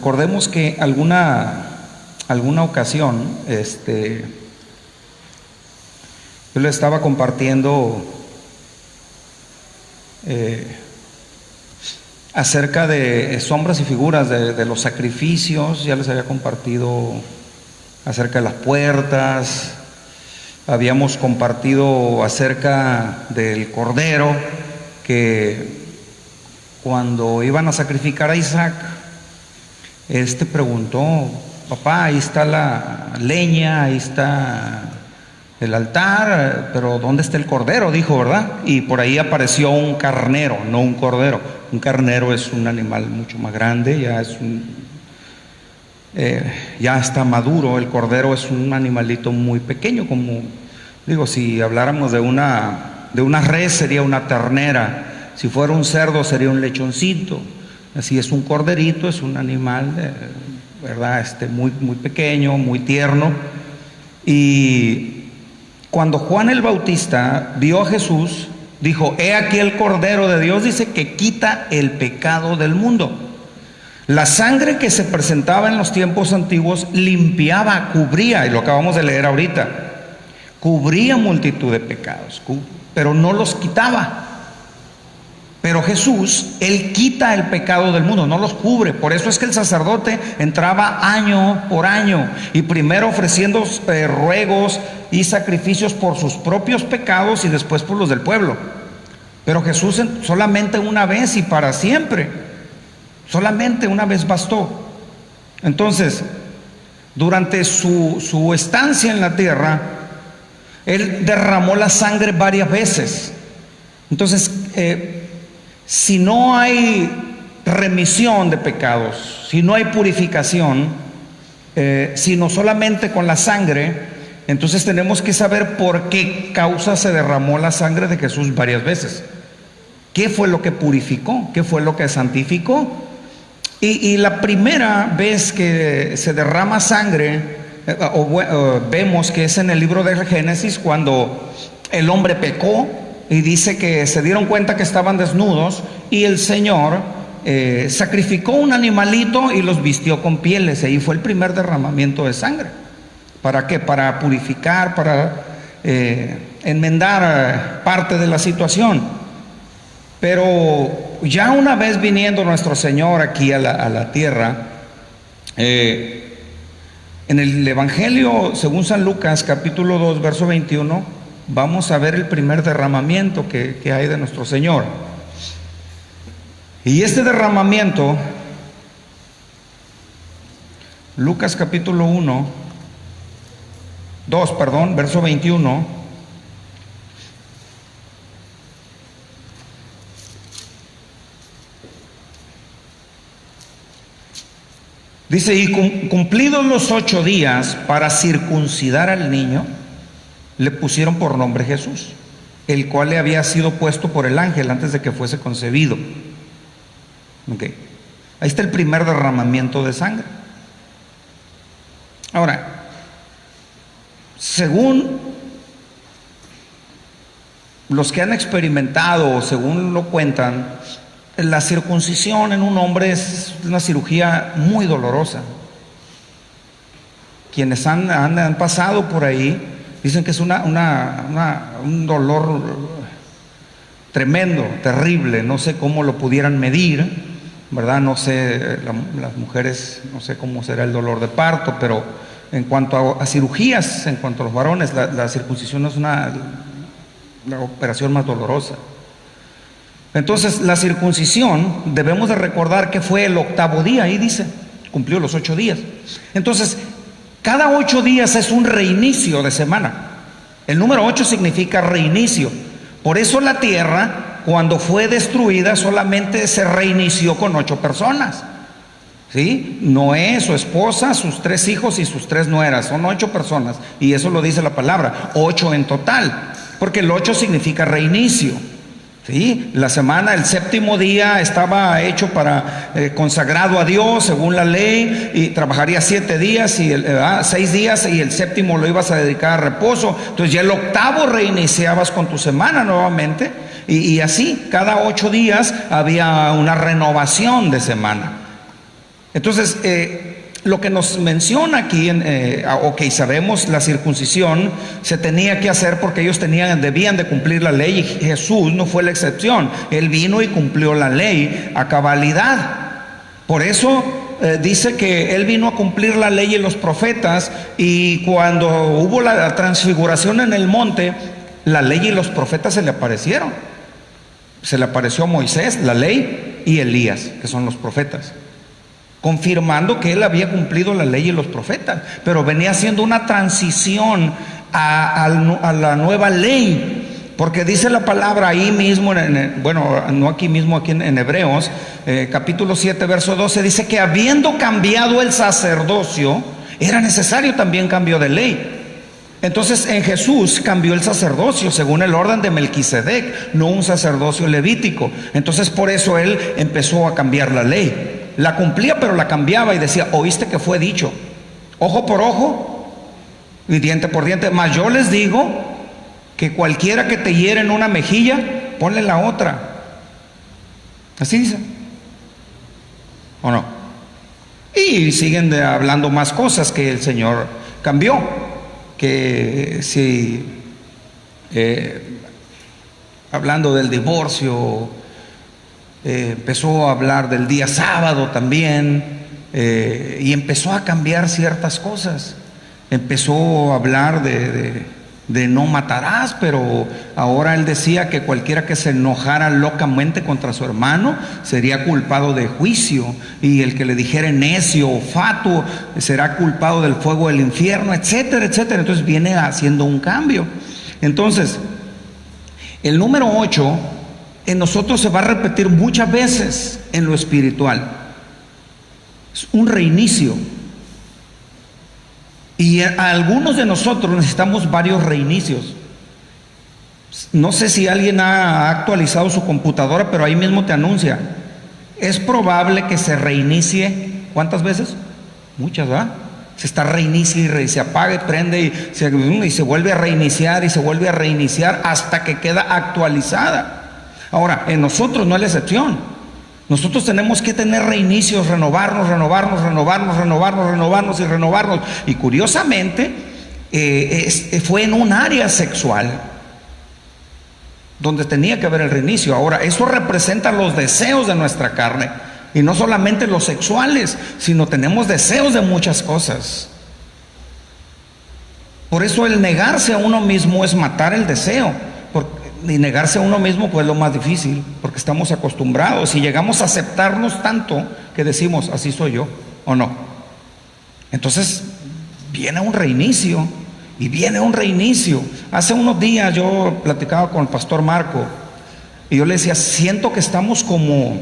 Recordemos que alguna ocasión, yo le estaba compartiendo acerca de sombras y figuras de los sacrificios. Ya les había compartido acerca de las puertas, habíamos compartido acerca del cordero, que cuando iban a sacrificar a Isaac, preguntó: papá, ahí está la leña, ahí está el altar, pero ¿dónde está el cordero?, dijo, ¿verdad? Y por ahí apareció un carnero, no un cordero. Un carnero es un animal mucho más grande, ya está maduro. El cordero es un animalito muy pequeño, como digo, si habláramos de una res sería una ternera, si fuera un cerdo sería un lechoncito. Así es un corderito, es un animal, ¿verdad? Muy, muy pequeño, muy tierno. Y cuando Juan el Bautista vio a Jesús, dijo: he aquí el Cordero de Dios, dice, que quita el pecado del mundo. La sangre que se presentaba en los tiempos antiguos limpiaba, cubría, y lo acabamos de leer ahorita, cubría multitud de pecados, pero no los quitaba. Pero Jesús, Él quita el pecado del mundo, no los cubre. Por eso es que el sacerdote entraba año por año, y primero ofreciendo ruegos y sacrificios por sus propios pecados y después por los del pueblo. Pero Jesús solamente una vez y para siempre, solamente una vez bastó. Entonces, durante su estancia en la tierra, Él derramó la sangre varias veces. Entonces, si no hay remisión de pecados, si no hay purificación, sino solamente con la sangre, entonces tenemos que saber por qué causa se derramó la sangre de Jesús varias veces. ¿Qué fue lo que purificó? ¿Qué fue lo que santificó? Y la primera vez que se derrama sangre, vemos que es en el libro de Génesis, cuando el hombre pecó. Y dice que se dieron cuenta que estaban desnudos, y el Señor sacrificó un animalito y los vistió con pieles. Ahí fue el primer derramamiento de sangre. ¿Para qué? Para purificar, para enmendar parte de la situación. Pero ya una vez viniendo nuestro Señor aquí a la tierra, en el Evangelio según San Lucas, capítulo 2, verso 21, vamos a ver el primer derramamiento que hay de nuestro Señor. Y este derramamiento, Lucas capítulo 2, verso 21, dice: y cumplidos los 8 días para circuncidar al niño, le pusieron por nombre Jesús, el cual le había sido puesto por el ángel antes de que fuese concebido. Okay. Ahí está el primer derramamiento de sangre. Ahora, según los que han experimentado, según lo cuentan, la circuncisión en un hombre es una cirugía muy dolorosa. Quienes han pasado por ahí dicen que es un dolor tremendo, terrible. No sé cómo lo pudieran medir, ¿verdad? No sé, las mujeres, no sé cómo será el dolor de parto, pero en cuanto a cirugías, en cuanto a los varones, la circuncisión es la operación más dolorosa. Entonces, la circuncisión, debemos de recordar que fue el 8º día, ahí dice, cumplió los 8 días. Entonces, cada 8 días es un reinicio de semana. El número 8 significa reinicio. Por eso la tierra, cuando fue destruida, solamente se reinició con 8 personas. ¿Sí? Noé, su esposa, sus 3 hijos y sus 3 nueras. Son 8 personas. Y eso lo dice la palabra, 8 en total. Porque el 8 significa reinicio. ¿Sí? La semana, el 7º día estaba hecho para consagrado a Dios según la ley, y trabajaría 7 días y 6 días, y el 7º lo ibas a dedicar a reposo. Entonces ya el 8º reiniciabas con tu semana nuevamente, y así cada 8 días había una renovación de semana. Entonces, lo que nos menciona aquí, ok, sabemos la circuncisión se tenía que hacer porque ellos debían de cumplir la ley, y Jesús no fue la excepción. Él vino y cumplió la ley a cabalidad. Por eso dice que Él vino a cumplir la ley y los profetas, y cuando hubo la transfiguración en el monte, la ley y los profetas se le aparecieron. Se le apareció a Moisés, la ley, y Elías, que son los profetas, confirmando que Él había cumplido la ley y los profetas, pero venía haciendo una transición a la nueva ley, porque dice la palabra ahí mismo, bueno, no aquí mismo, aquí en Hebreos, capítulo 7, verso 12, dice que habiendo cambiado el sacerdocio, era necesario también cambio de ley. Entonces en Jesús cambió el sacerdocio según el orden de Melquisedec, no un sacerdocio levítico. Entonces por eso Él empezó a cambiar la ley. La cumplía, pero la cambiaba y decía: oíste que fue dicho, ojo por ojo y diente por diente. Mas yo les digo que cualquiera que te hiere en una mejilla, ponle la otra. Así dice, ¿o no? Y siguen hablando más cosas que el Señor cambió. Que si hablando del divorcio, empezó a hablar del día sábado también, y empezó a cambiar ciertas cosas. Empezó a hablar de no matarás, pero ahora Él decía que cualquiera que se enojara locamente contra su hermano sería culpado de juicio, y el que le dijera necio o fatuo será culpado del fuego del infierno, etcétera, etcétera. Entonces viene haciendo un cambio. Entonces, el número 8 en nosotros se va a repetir muchas veces en lo espiritual. Es un reinicio. Y a algunos de nosotros necesitamos varios reinicios. No sé si alguien ha actualizado su computadora, pero ahí mismo te anuncia: es probable que se reinicie. ¿Cuántas veces? Muchas, ¿verdad? Se está reinicia y se apaga y prende y se vuelve a reiniciar y se vuelve a reiniciar hasta que queda actualizada. Ahora, en nosotros no es la excepción. Nosotros tenemos que tener reinicios, renovarnos. Y curiosamente, fue en un área sexual donde tenía que haber el reinicio. Ahora, eso representa los deseos de nuestra carne. Y no solamente los sexuales, sino tenemos deseos de muchas cosas. Por eso el negarse a uno mismo es matar el deseo. Y negarse a uno mismo pues es lo más difícil, porque estamos acostumbrados y llegamos a aceptarnos tanto que decimos: así soy yo, ¿o no? Entonces viene un reinicio, y viene un reinicio. Hace unos días yo platicaba con el pastor Marco, y yo le decía: siento que estamos como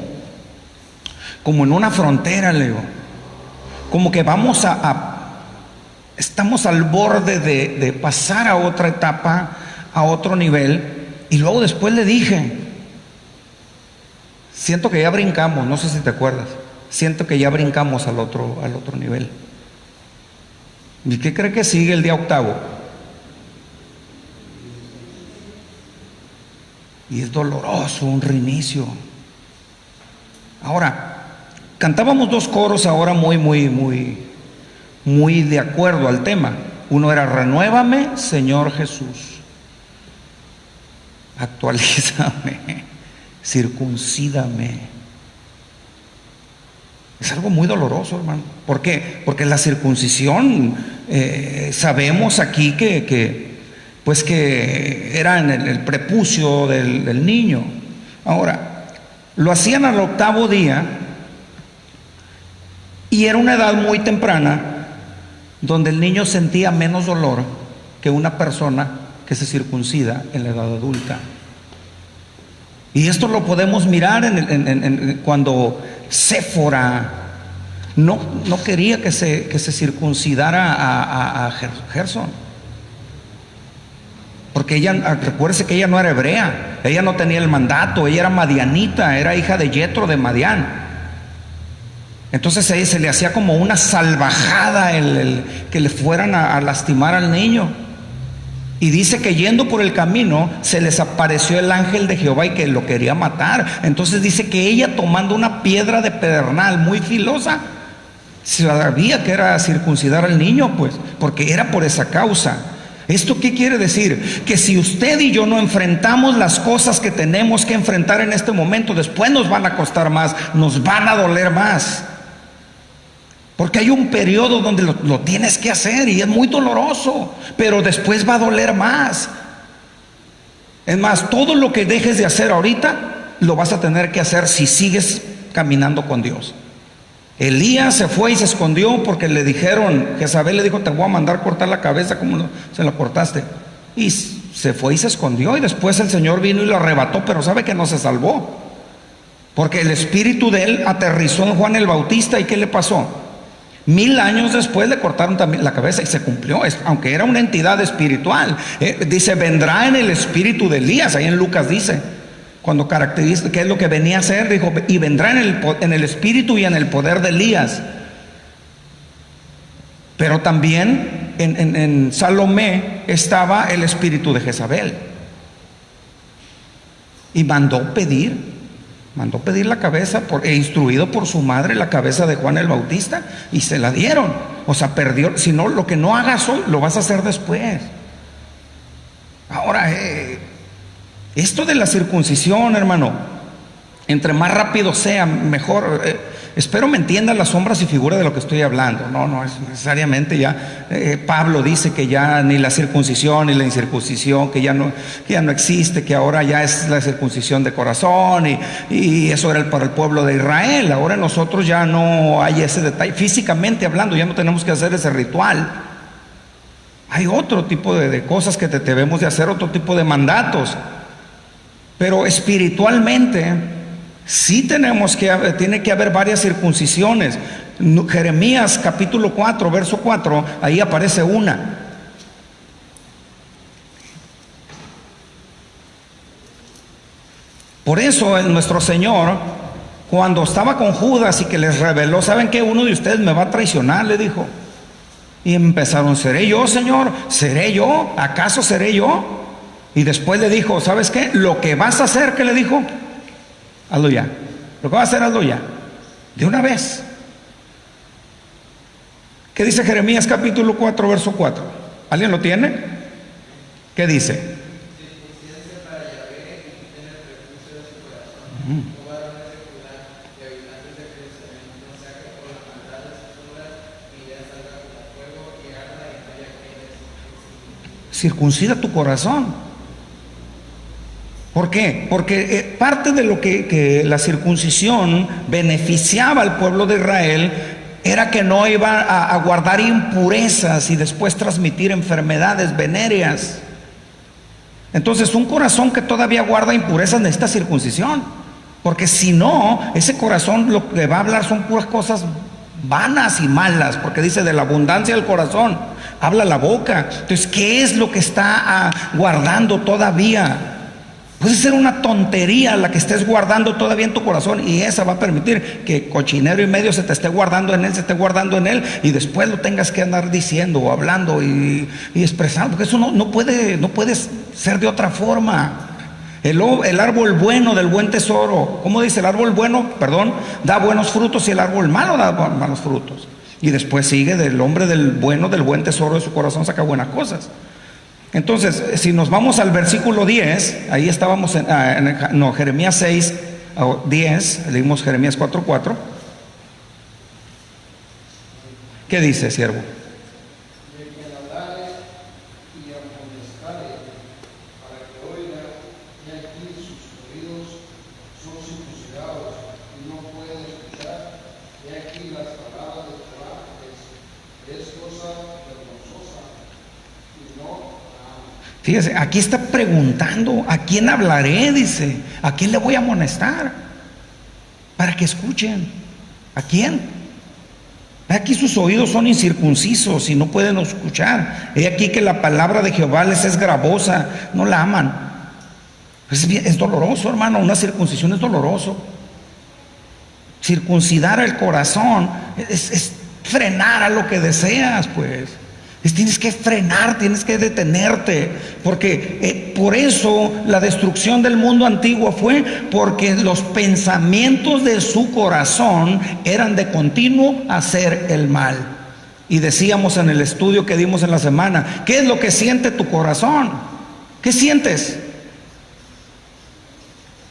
en una frontera, le digo, como que vamos estamos al borde de pasar a otra etapa, a otro nivel. Y luego después le dije: siento que ya brincamos, no sé si te acuerdas, siento que ya brincamos al otro nivel. ¿Y qué cree que sigue el día octavo? Y es doloroso, un reinicio. Ahora, cantábamos dos coros ahora muy de acuerdo al tema. Uno era: renuévame, Señor Jesús. Actualízame, circuncídame. Es algo muy doloroso, hermano. ¿Por qué? Porque la circuncisión, sabemos aquí que era en el prepucio del niño. Ahora, lo hacían al octavo día, y era una edad muy temprana, donde el niño sentía menos dolor que una persona que se circuncida en la edad adulta. Y esto lo podemos mirar cuando Séfora no quería que se circuncidara a Gerson, porque ella, recuérdese que ella no era hebrea, ella no tenía el mandato, ella era madianita, era hija de Yetro de Madián. Entonces a ella se le hacía como una salvajada que le fueran a lastimar al niño. Y dice que yendo por el camino se les apareció el ángel de Jehová y que lo quería matar. Entonces dice que ella, tomando una piedra de pedernal muy filosa, Sabía que era circuncidar al niño, pues, porque era por esa causa. ¿Esto qué quiere decir? Que si usted y yo no enfrentamos las cosas que tenemos que enfrentar en este momento, después nos van a costar más, nos van a doler más. Porque hay un periodo donde lo tienes que hacer y es muy doloroso, pero después va a doler más. Es más, todo lo que dejes de hacer ahorita, lo vas a tener que hacer si sigues caminando con Dios. Elías se fue y se escondió porque le dijeron, Jezabel le dijo, te voy a mandar cortar la cabeza como se la cortaste. Y se fue y se escondió, y después el Señor vino y lo arrebató, pero sabe que no se salvó. Porque el espíritu de él aterrizó en Juan el Bautista. ¿Y qué le pasó? 1000 años después le cortaron también la cabeza y se cumplió, aunque era una entidad espiritual. Dice, vendrá en el espíritu de Elías, ahí en Lucas dice. Cuando caracteriza qué es lo que venía a hacer, dijo, y vendrá en el espíritu y en el poder de Elías. Pero también en Salomé estaba el espíritu de Jezabel. Y mandó pedir la cabeza, instruido por su madre, la cabeza de Juan el Bautista, y se la dieron. O sea, perdió. Si no, lo que no hagas hoy, lo vas a hacer después. Ahora, esto de la circuncisión, hermano, entre más rápido sea, mejor. Espero me entiendan las sombras y figuras de lo que estoy hablando. No es necesariamente ya. Pablo dice que ya ni la circuncisión ni la incircuncisión, que ya no existe, que ahora ya es la circuncisión de corazón, y eso era para el pueblo de Israel. Ahora nosotros ya no hay ese detalle. Físicamente hablando, ya no tenemos que hacer ese ritual. Hay otro tipo de cosas que debemos de hacer, otro tipo de mandatos. Pero espiritualmente sí tiene que haber varias circuncisiones. Jeremías capítulo 4, verso 4, ahí aparece una. Por eso nuestro Señor, cuando estaba con Judas y que les reveló, ¿saben qué? Uno de ustedes me va a traicionar, le dijo. Y empezaron, ¿seré yo, Señor? ¿Seré yo? ¿Acaso seré yo? Y después le dijo, ¿sabes qué? Lo que vas a hacer, ¿qué le dijo? Hazlo ya. Lo que vas a hacer, hazlo ya. De una vez. ¿Qué dice Jeremías capítulo 4, verso 4? ¿Alguien lo tiene? ¿Qué dice? Circuncida tu corazón. ¿Por qué? Porque parte de lo que la circuncisión beneficiaba al pueblo de Israel era que no iba a guardar impurezas y después transmitir enfermedades venéreas. Entonces, un corazón que todavía guarda impurezas necesita circuncisión, porque si no, ese corazón lo que va a hablar son puras cosas vanas y malas, porque dice, de la abundancia del corazón habla la boca. Entonces, ¿qué es lo que está guardando todavía? Puede ser una tontería la que estés guardando todavía en tu corazón, y esa va a permitir que cochinero y medio se esté guardando en él, y después lo tengas que andar diciendo o hablando y expresando, porque eso no puede ser de otra forma. El árbol bueno del buen tesoro, ¿cómo dice? El árbol bueno, da buenos frutos, y el árbol malo da malos frutos. Y después sigue, del hombre del buen tesoro de su corazón saca buenas cosas. Entonces, si nos vamos al versículo 10, ahí estábamos Jeremías 6, 10, leímos Jeremías 4, 4. ¿Qué dice, siervo? Fíjese, aquí está preguntando, ¿a quién hablaré? Dice, ¿a quién le voy a amonestar? Para que escuchen. ¿A quién? Aquí sus oídos son incircuncisos y no pueden escuchar. He aquí que la palabra de Jehová les es gravosa, no la aman. Es doloroso, hermano, una circuncisión es doloroso. Circuncidar el corazón es frenar a lo que deseas, pues. Tienes que frenar, tienes que detenerte, porque por eso la destrucción del mundo antiguo fue porque los pensamientos de su corazón eran de continuo hacer el mal. Y decíamos en el estudio que dimos en la semana, ¿qué es lo que siente tu corazón? ¿Qué sientes?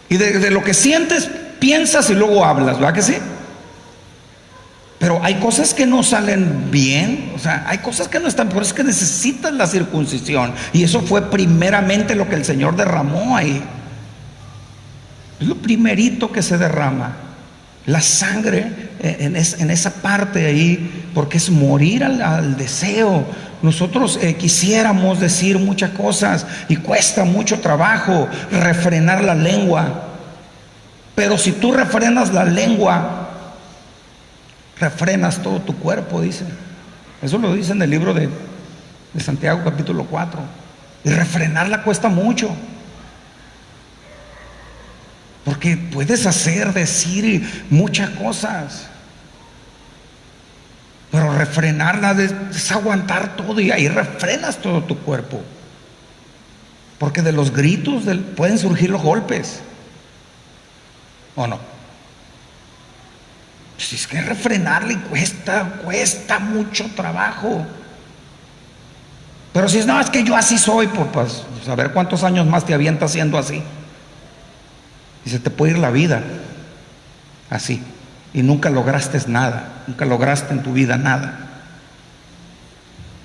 Y de lo que sientes, piensas y luego hablas, ¿verdad que sí? Pero hay cosas que no salen bien, o sea, hay cosas que no están, por eso es que necesitas la circuncisión. Y eso fue primeramente lo que el Señor derramó ahí. Es lo primerito que se derrama, la sangre en esa parte ahí, porque es morir al deseo. Nosotros quisiéramos decir muchas cosas y cuesta mucho trabajo refrenar la lengua. Pero si tú refrenas la lengua, refrenas todo tu cuerpo, dice. Eso lo dice en el libro de Santiago capítulo 4. Y refrenarla cuesta mucho, porque puedes hacer, decir muchas cosas, pero refrenarla es aguantar todo, y ahí refrenas todo tu cuerpo, porque de los gritos pueden surgir los golpes, ¿o no? Si es que refrenarle cuesta mucho trabajo. Pero si no, es que yo así soy, pues a ver cuántos años más te avientas siendo así. Y se te puede ir la vida así. Y nunca lograste nada, nunca lograste en tu vida nada.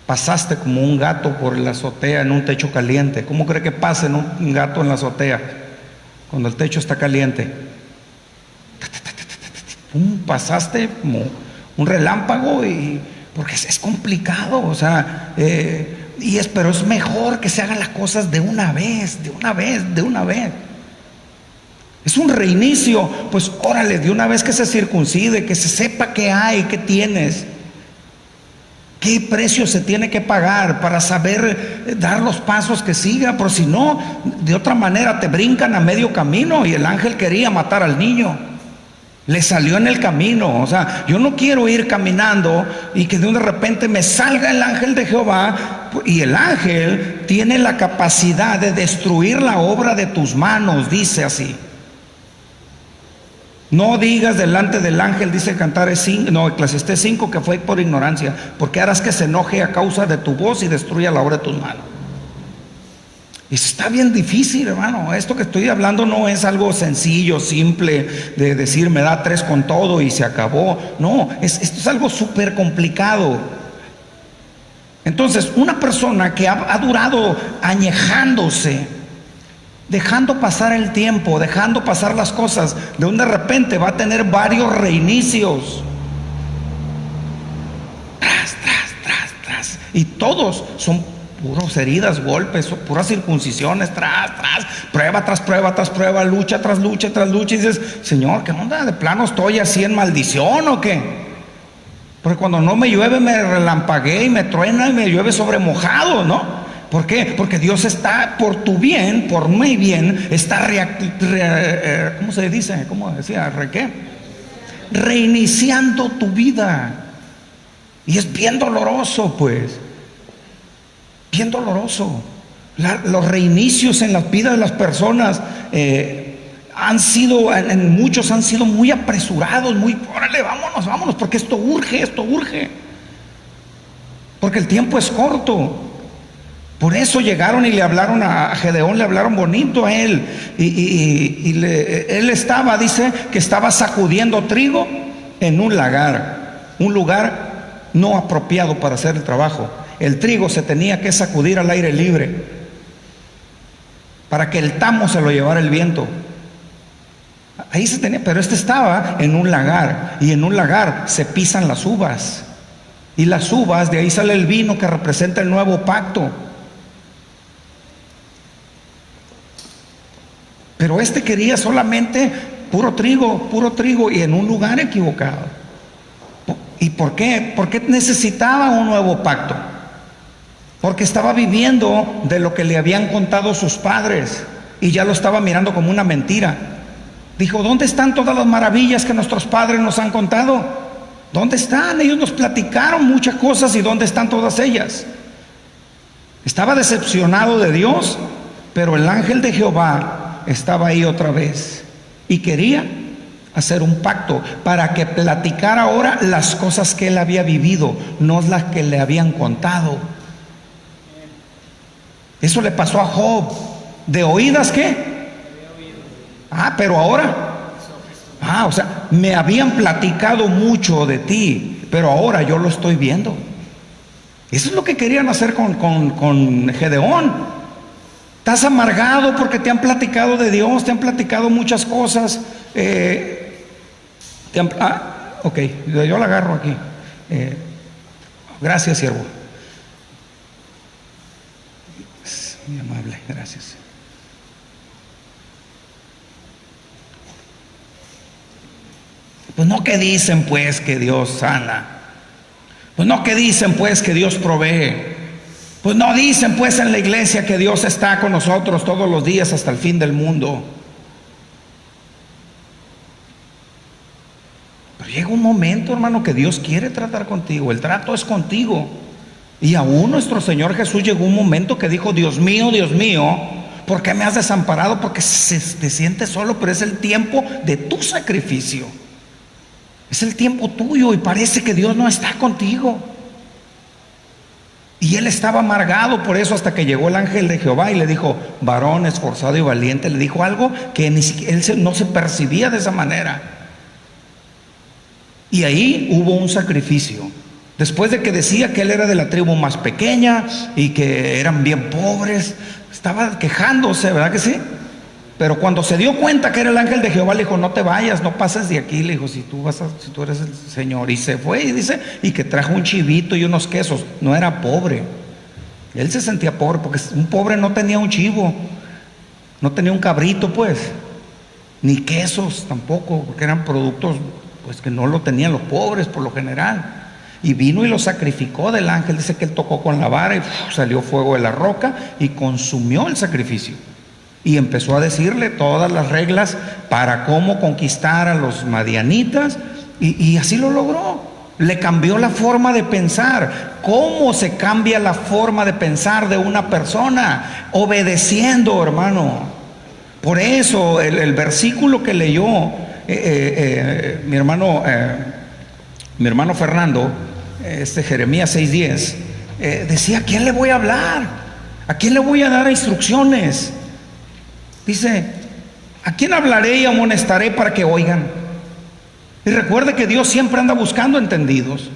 Pasaste como un gato por la azotea en un techo caliente. ¿Cómo cree que pasa en un gato en la azotea cuando el techo está caliente? Pasaste como un relámpago, porque es complicado, o sea, pero es mejor que se hagan las cosas de una vez. Es un reinicio, pues órale, de una vez que se circuncide, que se sepa qué hay, qué tienes, qué precio se tiene que pagar para saber dar los pasos que siga, por si no, de otra manera te brincan a medio camino. Y el ángel quería matar al niño. Le salió en el camino. O sea, yo no quiero ir caminando y que de repente me salga el ángel de Jehová. Y el ángel tiene la capacidad de destruir la obra de tus manos, dice así. No digas delante del ángel, dice Cantares 5, no, Eclesiastés 5, que fue por ignorancia, porque harás que se enoje a causa de tu voz y destruya la obra de tus manos. Y está bien difícil, hermano. Esto que estoy hablando no es algo sencillo, simple, de decir me da 3 con todo y se acabó. No, esto es algo súper complicado. Entonces, una persona que ha durado añejándose, dejando pasar el tiempo, dejando pasar las cosas, de repente va a tener varios reinicios. Tras. Y todos son puras heridas, golpes, puras circuncisiones, prueba tras prueba, lucha tras lucha. Y dices, Señor, ¿qué onda? ¿De plano estoy así en maldición o qué? Porque cuando no me llueve me relampaguea y me truena y me llueve sobre mojado, ¿no? ¿Por qué? Porque Dios está por tu bien, por mi bien, está ¿cómo se dice? ¿Cómo decía? ¿Qué? Reiniciando tu vida. Y es bien doloroso, pues. Bien doloroso. Los reinicios en las vidas de las personas muchos han sido muy apresurados, órale, vámonos, porque esto urge. Porque el tiempo es corto. Por eso llegaron y le hablaron a Gedeón, le hablaron bonito a él. Él dice que estaba sacudiendo trigo en un lagar, un lugar no apropiado para hacer el trabajo. El trigo se tenía que sacudir al aire libre para que el tamo se lo llevara el viento. Ahí se tenía, pero estaba en un lagar, y en un lagar se pisan las uvas, y las uvas, de ahí sale el vino que representa el nuevo pacto. Pero quería solamente puro trigo y en un lugar equivocado. ¿Y por qué? Porque necesitaba un nuevo pacto. Porque estaba viviendo de lo que le habían contado sus padres y ya lo estaba mirando como una mentira. Dijo, ¿dónde están todas las maravillas que nuestros padres nos han contado? ¿Dónde están? Ellos nos platicaron muchas cosas, y ¿dónde están todas ellas? Estaba decepcionado de Dios, pero el ángel de Jehová estaba ahí otra vez y quería hacer un pacto para que platicara ahora las cosas que él había vivido, no las que le habían contado. Eso le pasó a Job. ¿De oídas qué? Pero ahora. O sea, me habían platicado mucho de ti, pero ahora yo lo estoy viendo. Eso es lo que querían hacer con Gedeón. Estás amargado porque te han platicado de Dios, te han platicado muchas cosas. Ok, yo la agarro aquí. Gracias, siervo. Muy amable, gracias. Pues no que dicen pues que Dios sana. Pues no que dicen pues que Dios provee. Pues no dicen pues en la iglesia que Dios está con nosotros todos los días hasta el fin del mundo. Pero llega un momento, hermano, que Dios quiere tratar contigo. El trato es contigo. Y aún nuestro Señor Jesús llegó un momento que dijo: Dios mío, ¿por qué me has desamparado? Porque te sientes solo, pero es el tiempo de tu sacrificio. Es el tiempo tuyo y parece que Dios no está contigo. Y él estaba amargado por eso, hasta que llegó el ángel de Jehová y le dijo: varón esforzado y valiente. Le dijo algo que ni siquiera él no se percibía de esa manera. Y ahí hubo un sacrificio. Después de que decía que él era de la tribu más pequeña y que eran bien pobres, estaba quejándose, ¿verdad que sí? Pero cuando se dio cuenta que era el ángel de Jehová, le dijo: no te vayas, no pases de aquí. Le dijo: si tú eres el Señor. Y se fue, y dice, y que trajo un chivito y unos quesos. No era pobre. Él se sentía pobre, porque un pobre no tenía un chivo, no tenía un cabrito, pues, ni quesos tampoco, porque eran productos pues que no lo tenían los pobres por lo general. Y vino y lo sacrificó del ángel. Dice que él tocó con la vara y salió fuego de la roca y consumió el sacrificio. Y empezó a decirle todas las reglas para cómo conquistar a los madianitas, y así lo logró. Le cambió la forma de pensar. ¿Cómo se cambia la forma de pensar de una persona? Obedeciendo, hermano. Por eso el versículo que leyó mi hermano Fernando, Jeremías 6:10, decía: ¿a quién le voy a hablar? ¿A quién le voy a dar instrucciones? Dice: ¿a quién hablaré y amonestaré para que oigan? Y recuerde que Dios siempre anda buscando entendidos.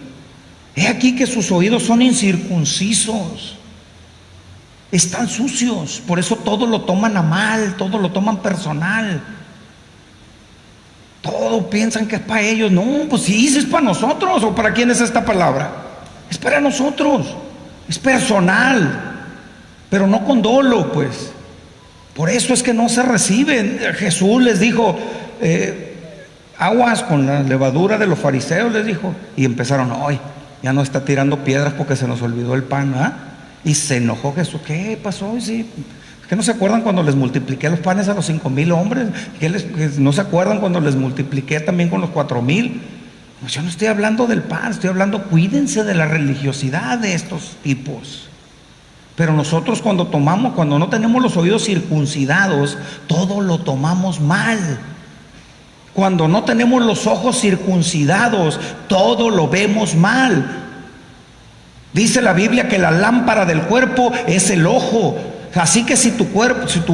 He aquí que sus oídos son incircuncisos, están sucios, por eso todo lo toman a mal, todo lo toman personal. Todo piensan que es para ellos. No, pues sí, es para nosotros. ¿O para quién es esta palabra? Es para nosotros, es personal, pero no con dolo, pues. Por eso es que no se reciben. Jesús les dijo: aguas con la levadura de los fariseos, les dijo. Y empezaron: hoy ya no está tirando piedras porque se nos olvidó el pan, ¿ah? Y se enojó Jesús. ¿Qué pasó? Y sí, ¿que no se acuerdan cuando les multipliqué los panes a los 5,000 hombres? ¿Que no se acuerdan cuando les multipliqué también con los 4,000? Pues yo no estoy hablando del pan, estoy hablando, cuídense de la religiosidad de estos tipos. Pero nosotros cuando no tenemos los oídos circuncidados, todo lo tomamos mal. Cuando no tenemos los ojos circuncidados, todo lo vemos mal. Dice la Biblia que la lámpara del cuerpo es el ojo. Así que si tu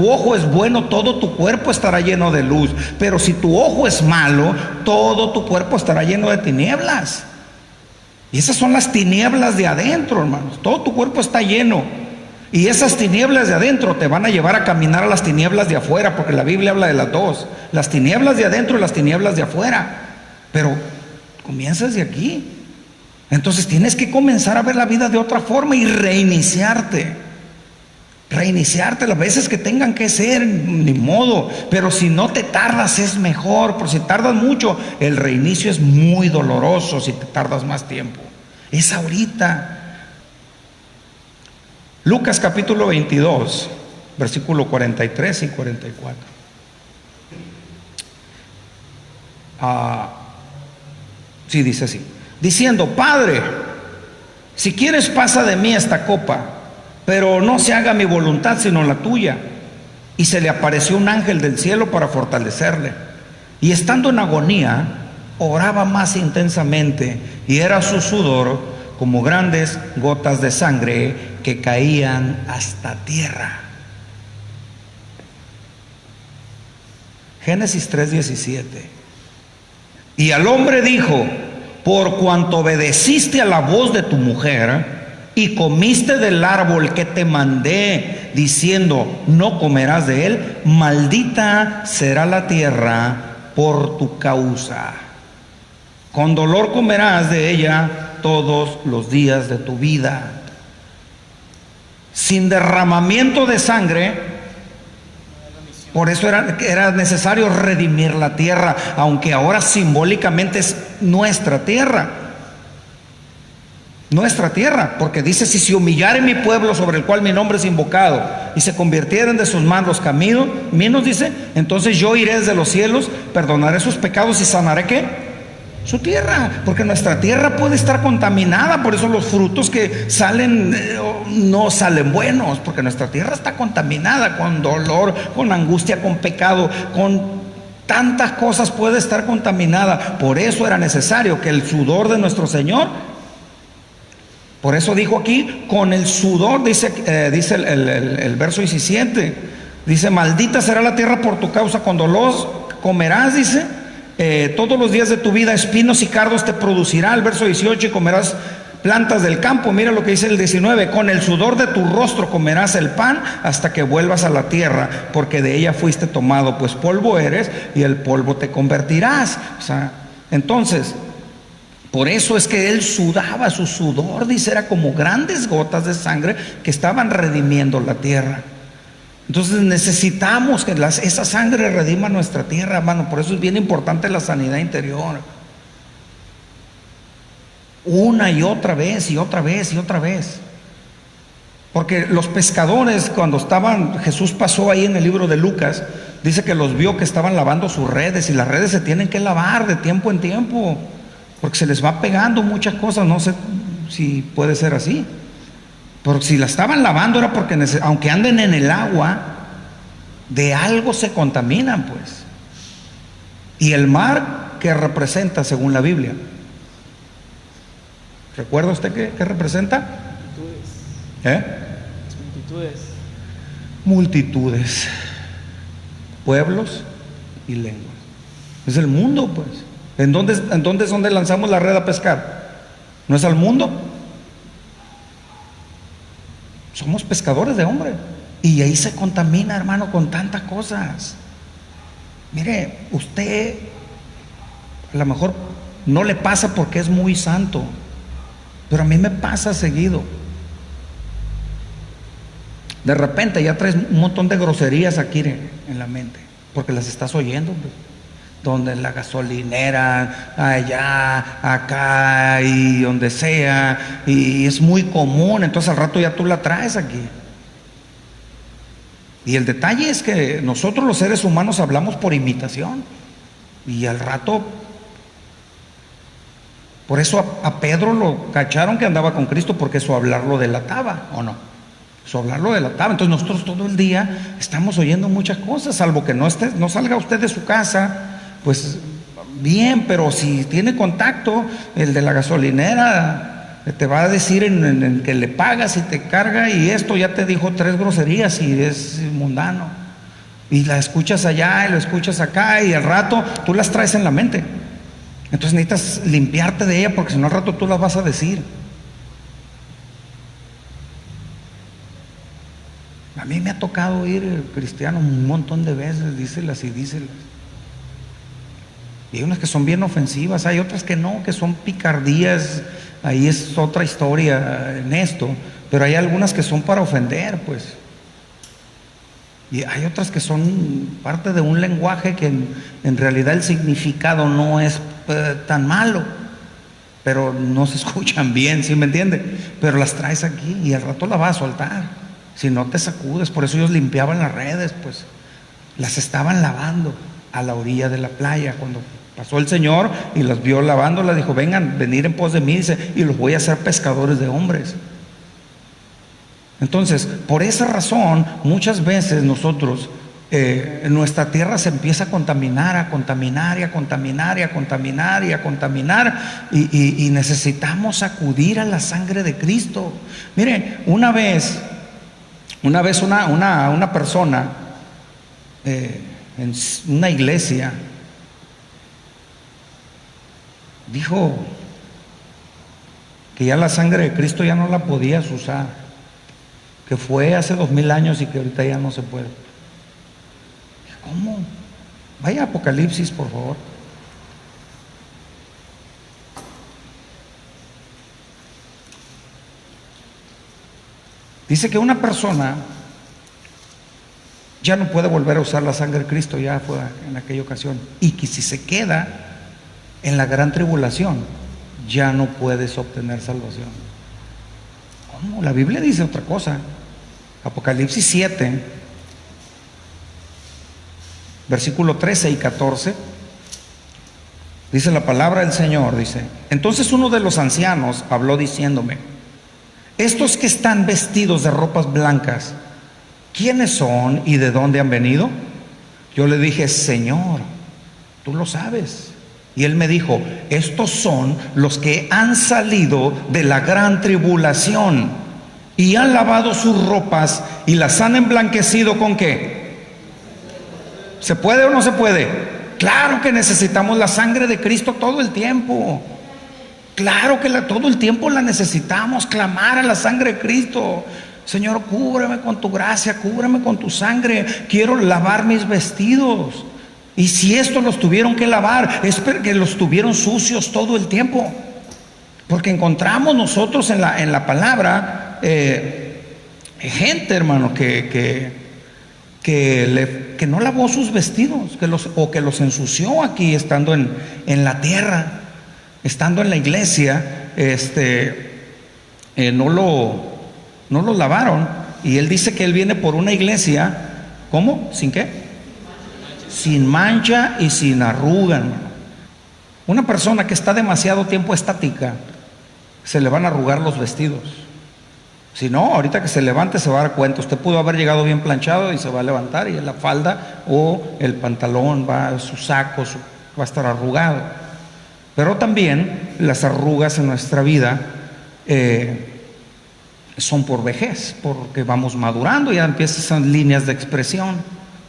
ojo es bueno, todo tu cuerpo estará lleno de luz. Pero si tu ojo es malo, todo tu cuerpo estará lleno de tinieblas. Y esas son las tinieblas de adentro, hermanos. Todo tu cuerpo está lleno. Y esas tinieblas de adentro te van a llevar a caminar a las tinieblas de afuera, porque la Biblia habla de las dos: las tinieblas de adentro y las tinieblas de afuera. Pero comienzas de aquí. Entonces tienes que comenzar a ver la vida de otra forma y reiniciarte las veces que tengan que ser, ni modo. Pero si no te tardas es mejor, porque si tardas mucho, el reinicio es muy doloroso. Si te tardas más tiempo, es ahorita. Lucas capítulo 22, versículo 43 y 44. Sí, dice así: diciendo: Padre, si quieres, pasa de mí esta copa, pero no se haga mi voluntad sino la tuya. Y se le apareció un ángel del cielo para fortalecerle. Y estando en agonía, oraba más intensamente, y era su sudor como grandes gotas de sangre que caían hasta tierra. Génesis 3:17. Y al hombre dijo: por cuanto obedeciste a la voz de tu mujer y comiste del árbol que te mandé, diciendo: no comerás de él, maldita será la tierra por tu causa. Con dolor comerás de ella todos los días de tu vida. Sin derramamiento de sangre. Por eso era necesario redimir la tierra, aunque ahora simbólicamente es nuestra tierra. Nuestra tierra, porque dice: si se humillare mi pueblo sobre el cual mi nombre es invocado, y se convirtieren de sus malos los caminos, dice, entonces yo iré desde los cielos, perdonaré sus pecados y sanaré ¿qué? Su tierra, porque nuestra tierra puede estar contaminada. Por eso los frutos que salen no salen buenos, porque nuestra tierra está contaminada con dolor, con angustia, con pecado, con tantas cosas puede estar contaminada. Por eso era necesario que el sudor de nuestro Señor, por eso dijo aquí, con el sudor, dice el verso 17, dice: maldita será la tierra por tu causa, con dolor comerás, dice, todos los días de tu vida, espinos y cardos te producirá. El verso 18: y comerás plantas del campo. Mira lo que dice el 19: con el sudor de tu rostro comerás el pan hasta que vuelvas a la tierra, porque de ella fuiste tomado, pues polvo eres y el polvo te convertirás. O sea, entonces, por eso es que él sudaba, su sudor, dice, era como grandes gotas de sangre que estaban redimiendo la tierra. Entonces necesitamos que esa sangre redima nuestra tierra, hermano. Por eso es bien importante la sanidad interior. Una y otra vez, y otra vez, y otra vez. Porque los pescadores, cuando Jesús pasó ahí en el libro de Lucas, dice que los vio que estaban lavando sus redes, y las redes se tienen que lavar de tiempo en tiempo, porque se les va pegando muchas cosas. No sé si puede ser así. Pero si la estaban lavando era porque aunque anden en el agua, de algo se contaminan, pues. Y el mar, ¿qué representa según la Biblia? ¿Recuerda usted qué representa? Multitudes. Multitudes. Multitudes. Pueblos y lenguas. Es el mundo, pues. ¿En dónde es donde lanzamos la red a pescar? ¿No es al mundo? Somos pescadores de hombre. Y ahí se contamina, hermano, con tantas cosas. Mire, usted a lo mejor no le pasa porque es muy santo, pero a mí me pasa seguido. De repente ya traes un montón de groserías aquí en la mente, porque las estás oyendo, pues. Donde la gasolinera, allá, acá y donde sea, y es muy común. Entonces al rato ya tú la traes aquí. Y el detalle es que nosotros los seres humanos hablamos por imitación, y al rato, por eso a Pedro lo cacharon que andaba con Cristo, porque su hablar lo delataba, ¿o no? Su hablar lo delataba. Entonces nosotros todo el día estamos oyendo muchas cosas, salvo que no salga usted de su casa, pues bien, pero si tiene contacto, el de la gasolinera te va a decir en que le pagas y te carga, y esto ya te dijo 3 groserías y es mundano. Y la escuchas allá y lo escuchas acá, y al rato tú las traes en la mente. Entonces necesitas limpiarte de ella, porque si no al rato tú las vas a decir. A mí me ha tocado oír cristianos un montón de veces, díselas y díselas. Y hay unas que son bien ofensivas, hay otras que no, que son picardías. Ahí es otra historia en esto, pero hay algunas que son para ofender, pues. Y hay otras que son parte de un lenguaje que en realidad el significado no es tan malo, pero no se escuchan bien, ¿sí me entiende? Pero las traes aquí y al rato la vas a soltar, si no te sacudes. Por eso ellos limpiaban las redes, pues las estaban lavando a la orilla de la playa. Cuando pasó el Señor y las vio lavándolas, dijo: venir en pos de mí, dice, y los voy a hacer pescadores de hombres. Entonces, por esa razón, muchas veces nosotros, nuestra tierra se empieza a contaminar, a contaminar, y a contaminar, y a contaminar, y a contaminar, y necesitamos acudir a la sangre de Cristo. Mire, una vez una persona en una iglesia dijo que ya la sangre de Cristo ya no la podías usar, que fue hace 2000 años y que ahorita ya no se puede. ¿Cómo? Vaya a Apocalipsis, por favor. Dice que una persona ya no puede volver a usar la sangre de Cristo, ya fue en aquella ocasión, y que si se queda en la gran tribulación, ya no puedes obtener salvación. ¿Cómo? La Biblia dice otra cosa. Apocalipsis 7, versículo 13 y 14, dice la palabra del Señor, dice: entonces uno de los ancianos habló diciéndome: estos que están vestidos de ropas blancas, ¿quiénes son y de dónde han venido? Yo le dije: Señor, tú lo sabes. Y él me dijo: estos son los que han salido de la gran tribulación y han lavado sus ropas y las han emblanquecido ¿con qué? ¿Se puede o no se puede? Claro que necesitamos la sangre de Cristo todo el tiempo. Claro que todo el tiempo la necesitamos, clamar a la sangre de Cristo. Señor, cúbreme con tu gracia, cúbreme con tu sangre. Quiero lavar mis vestidos. Y si estos los tuvieron que lavar, es porque los tuvieron sucios todo el tiempo. Porque encontramos nosotros en la palabra gente, hermano, que no lavó sus vestidos, que los ensució aquí estando en la tierra, estando en la iglesia, no lo lavaron. Y él dice que él viene por una iglesia, ¿cómo? ¿Sin qué? Sin mancha y sin arruga, hermano. Una persona que está demasiado tiempo estática, se le van a arrugar los vestidos. Si no, ahorita que se levante se va a dar cuenta. Usted pudo haber llegado bien planchado y se va a levantar, y la falda o el pantalón, su saco va a estar arrugado. Pero también las arrugas en nuestra vida son por vejez, porque vamos madurando, ya empiezan esas líneas de expresión,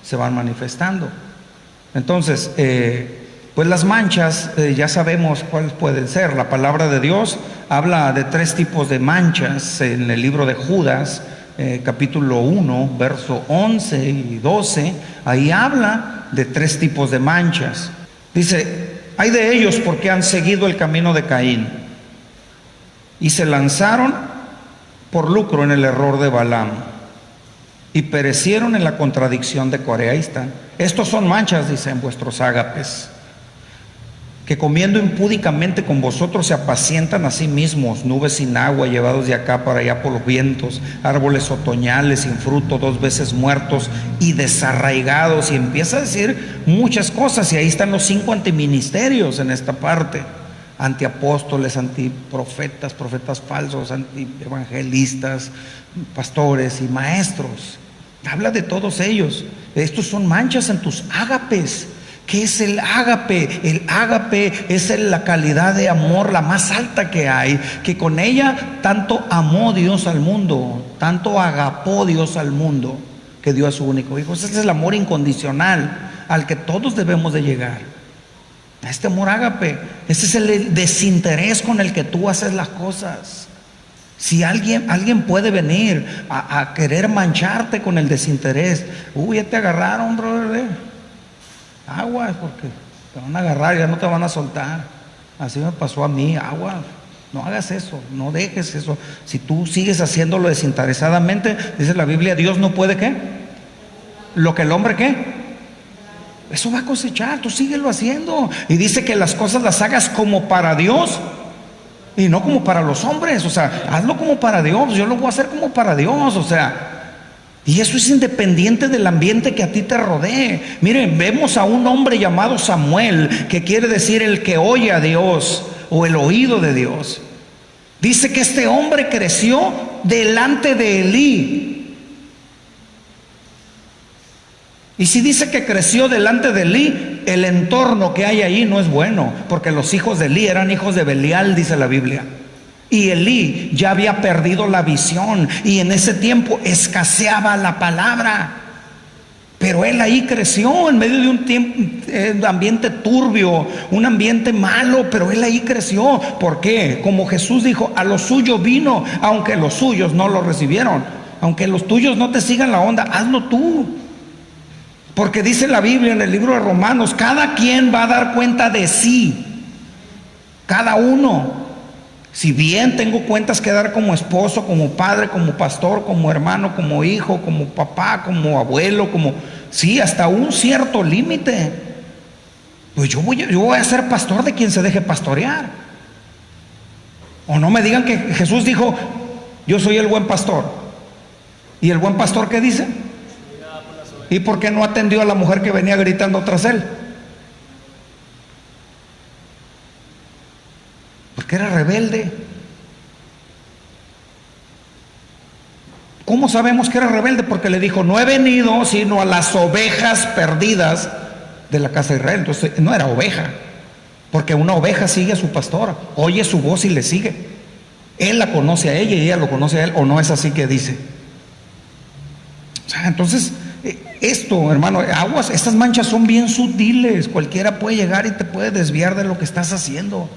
se van manifestando. Entonces, pues las manchas, ya sabemos cuáles pueden ser. La palabra de Dios habla de 3 tipos de manchas en el libro de Judas, capítulo 1, verso 11 y 12. Ahí habla de 3 tipos de manchas. Dice: hay de ellos porque han seguido el camino de Caín y se lanzaron por lucro en el error de Balaam y perecieron en la contradicción de Coré. Ahí están. Estos son manchas, dicen, vuestros ágapes, que comiendo impúdicamente con vosotros se apacientan a sí mismos, nubes sin agua, llevados de acá para allá por los vientos, árboles otoñales sin fruto, 2 veces muertos y desarraigados. Y empieza a decir muchas cosas, y ahí están los 5 antiministerios en esta parte: antiapóstoles, antiprofetas, profetas falsos, antievangelistas, pastores y maestros. Habla de todos ellos. Estos son manchas en tus ágapes. ¿Qué es el ágape? El ágape es la calidad de amor la más alta que hay, que con ella tanto amó Dios al mundo, tanto agapó Dios al mundo, que dio a su único hijo. Ese es el amor incondicional al que todos debemos de llegar. A este amor ágape, ese es el desinterés con el que tú haces las cosas. Si alguien puede venir a querer mancharte con el desinterés, ya te agarraron, brother, aguas, porque te van a agarrar, ya no te van a soltar. Así me pasó a mí, aguas. No hagas eso, no dejes eso. Si tú sigues haciéndolo desinteresadamente, dice la Biblia, Dios no puede ¿qué? Lo que el hombre ¿qué? Eso va a cosechar. Tú síguelo haciendo. Y dice que las cosas las hagas como para Dios y no como para los hombres. O sea, hazlo como para Dios. Yo lo voy a hacer como para Dios. O sea, y eso es independiente del ambiente que a ti te rodee. Miren, vemos a un hombre llamado Samuel, que quiere decir el que oye a Dios o el oído de Dios. Dice que este hombre creció delante de Elí. Y si dice que creció delante de Elí, el entorno que hay ahí no es bueno, porque los hijos de Elí eran hijos de Belial, dice la Biblia. Y Elí ya había perdido la visión, y en ese tiempo escaseaba la palabra. Pero él ahí creció en medio de un ambiente turbio, un ambiente malo, pero él ahí creció. ¿Por qué? Como Jesús dijo, a los suyos vino, aunque los suyos no lo recibieron. Aunque los tuyos no te sigan la onda, hazlo tú. Porque dice la Biblia en el libro de Romanos, cada quien va a dar cuenta de sí, cada uno. Si bien tengo cuentas que dar como esposo, como padre, como pastor, como hermano, como hijo, como papá, como abuelo, sí, hasta un cierto límite, pues yo voy a ser pastor de quien se deje pastorear. O no me digan que Jesús dijo, yo soy el buen pastor. ¿Y el buen pastor qué dice? ¿Y por qué no atendió a la mujer que venía gritando tras él? Porque era rebelde. ¿Cómo sabemos que era rebelde? Porque le dijo, no he venido sino a las ovejas perdidas de la casa de Israel. Entonces no era oveja, porque una oveja sigue a su pastor, oye su voz y le sigue. Él la conoce a ella y ella lo conoce a él. ¿O no es así que dice? O sea, entonces esto, hermano, aguas, estas manchas son bien sutiles. Cualquiera puede llegar y te puede desviar de lo que estás haciendo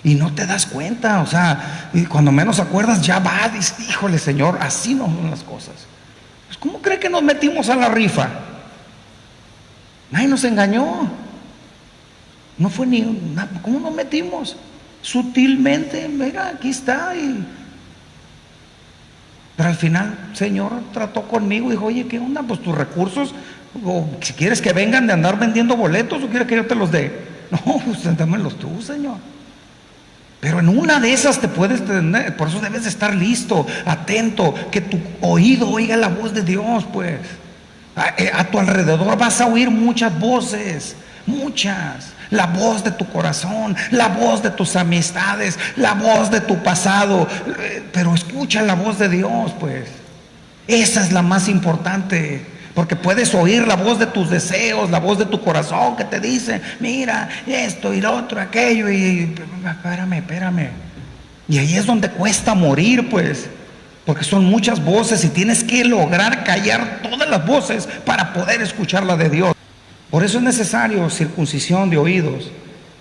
y no te das cuenta. O sea, y cuando menos acuerdas ya va, dices, híjole Señor, así no son las cosas. Pues, ¿cómo cree que nos metimos a la rifa? Nadie nos engañó. No fue ni una, ¿cómo nos metimos? Sutilmente, mira, aquí está. Pero al final, Señor trató conmigo y dijo, oye, ¿qué onda? Pues tus recursos, o si quieres que vengan de andar vendiendo boletos, o quieres que yo te los dé. No, pues dámelos tú, Señor. Pero en una de esas te puedes tener, por eso debes de estar listo, atento, que tu oído oiga la voz de Dios, pues. A tu alrededor vas a oír muchas voces, muchas. La voz de tu corazón, la voz de tus amistades, la voz de tu pasado. Pero escucha la voz de Dios, pues. Esa es la más importante. Porque puedes oír la voz de tus deseos, la voz de tu corazón que te dice, mira, esto y lo otro, aquello, y espérame. Y ahí es donde cuesta morir, pues. Porque son muchas voces y tienes que lograr callar todas las voces para poder escuchar la de Dios. Por eso es necesario circuncisión de oídos,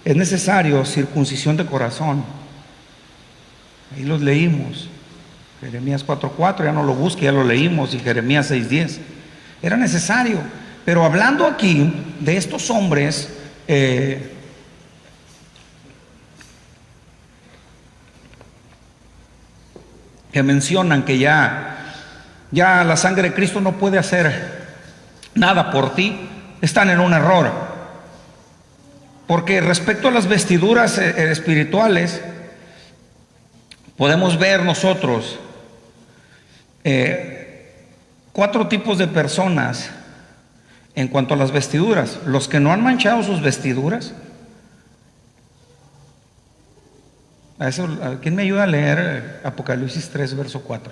es necesario circuncisión de corazón. Ahí los leímos, Jeremías 4:4, ya no lo busque, ya lo leímos, y Jeremías 6:10. Era necesario. Pero hablando aquí de estos hombres, que mencionan que ya la sangre de Cristo no puede hacer nada por ti, están en un error. Porque respecto a las vestiduras espirituales, podemos ver nosotros 4 tipos de personas en cuanto a las vestiduras. Los que no han manchado sus vestiduras. ¿Quién me ayuda a leer Apocalipsis 3, verso 4?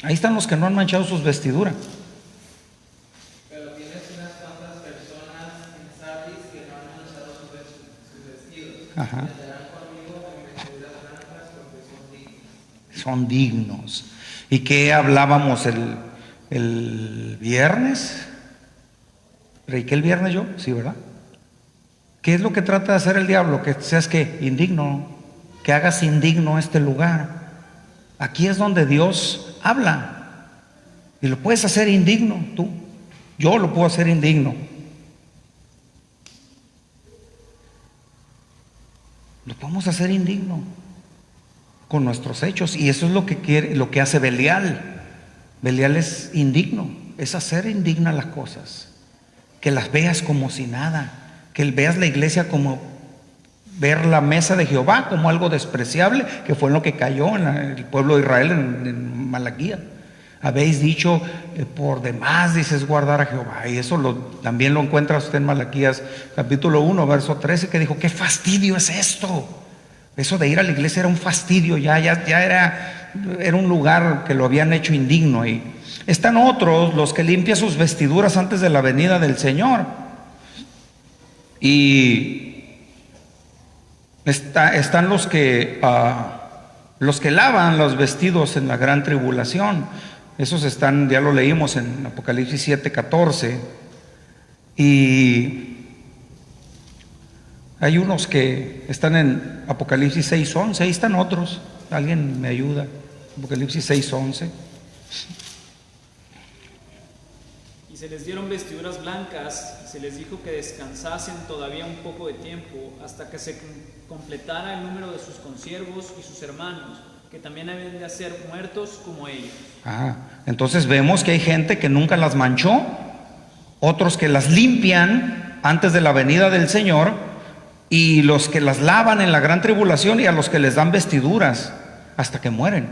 Ahí están los que no han manchado sus vestiduras. Pero tienes unas cuantas personas en Sardis que no han manchado sus vestidos. Ajá. Estarán conmigo con vestiduras blancas porque son dignos. Son dignos. ¿Y qué hablábamos el viernes? ¿Prediqué el viernes yo? Sí, ¿verdad? ¿Qué es lo que trata de hacer el diablo? Que seas que indigno, que hagas indigno este lugar. Aquí es donde Dios habla y lo puedes hacer indigno tú. Yo lo puedo hacer indigno. Lo podemos hacer indigno con nuestros hechos, y eso es lo que quiere, lo que hace Belial. Belial es indigno, es hacer indignas las cosas, que las veas como si nada, que veas la iglesia como ver la mesa de Jehová como algo despreciable, que fue en lo que cayó en el pueblo de Israel en Malaquía. Habéis dicho por demás, dices, guardar a Jehová. Y eso también lo encuentra usted en Malaquías capítulo 1, verso 13, que dijo, qué fastidio es esto. Eso de ir a la iglesia era un fastidio, ya era era un lugar que lo habían hecho indigno. Y están otros, los que limpian sus vestiduras antes de la venida del Señor. Y están los que lavan los vestidos en la gran tribulación. Esos están, ya lo leímos en Apocalipsis 7:14. Y hay unos que están en Apocalipsis 6:11. Ahí están otros. ¿Alguien me ayuda? Apocalipsis 6:11. Y se les dieron vestiduras blancas, y se les dijo que descansasen todavía un poco de tiempo, hasta que se completara el número de sus consiervos y sus hermanos, que también habían de ser muertos como ellos. Entonces vemos que hay gente que nunca las manchó, otros que las limpian antes de la venida del Señor, y los que las lavan en la gran tribulación, y a los que les dan vestiduras hasta que mueren.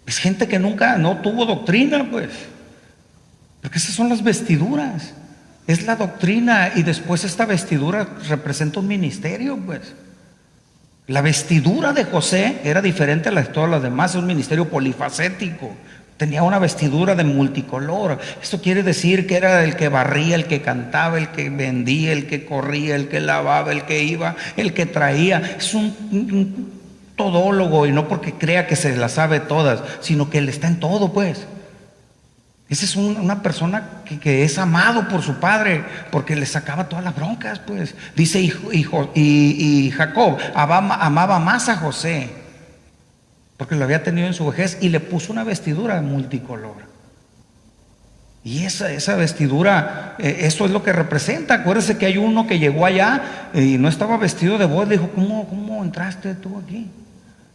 Es gente que nunca no tuvo doctrina, pues, porque esas son las vestiduras, es la doctrina, y después esta vestidura representa un ministerio, pues. La vestidura de José era diferente a la de todas las demás, es un ministerio polifacético. Tenía una vestidura de multicolor. Esto quiere decir que era el que barría, el que cantaba, el que vendía, el que corría, el que lavaba, el que iba, el que traía. Es un todólogo, y no porque crea que se las sabe todas, sino que él está en todo, pues. Esa es una persona que es amado por su padre, porque le sacaba todas las broncas, pues. Dice, y Jacob amaba más a José, porque lo había tenido en su vejez, y le puso una vestidura multicolor. Y esa vestidura, eso es lo que representa. Acuérdese que hay uno que llegó allá y no estaba vestido de boda. Dijo, ¿cómo entraste tú aquí?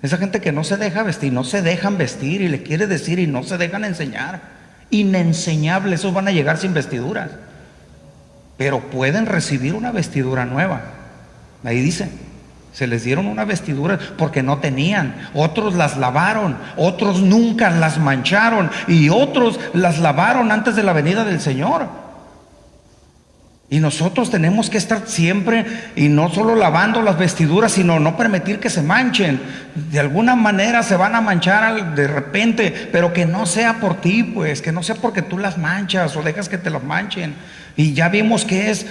Esa gente que no se deja vestir, no se dejan vestir, y le quiere decir, y no se dejan enseñar. Inenseñables, esos van a llegar sin vestiduras, pero pueden recibir una vestidura nueva. Ahí dice, se les dieron una vestidura porque no tenían. Otros las lavaron, otros nunca las mancharon, y otros las lavaron antes de la venida del Señor. Y nosotros tenemos que estar siempre, y no solo lavando las vestiduras, sino no permitir que se manchen. De alguna manera se van a manchar de repente, pero que no sea por ti, pues, que no sea porque tú las manchas o dejas que te las manchen. Y ya vimos que es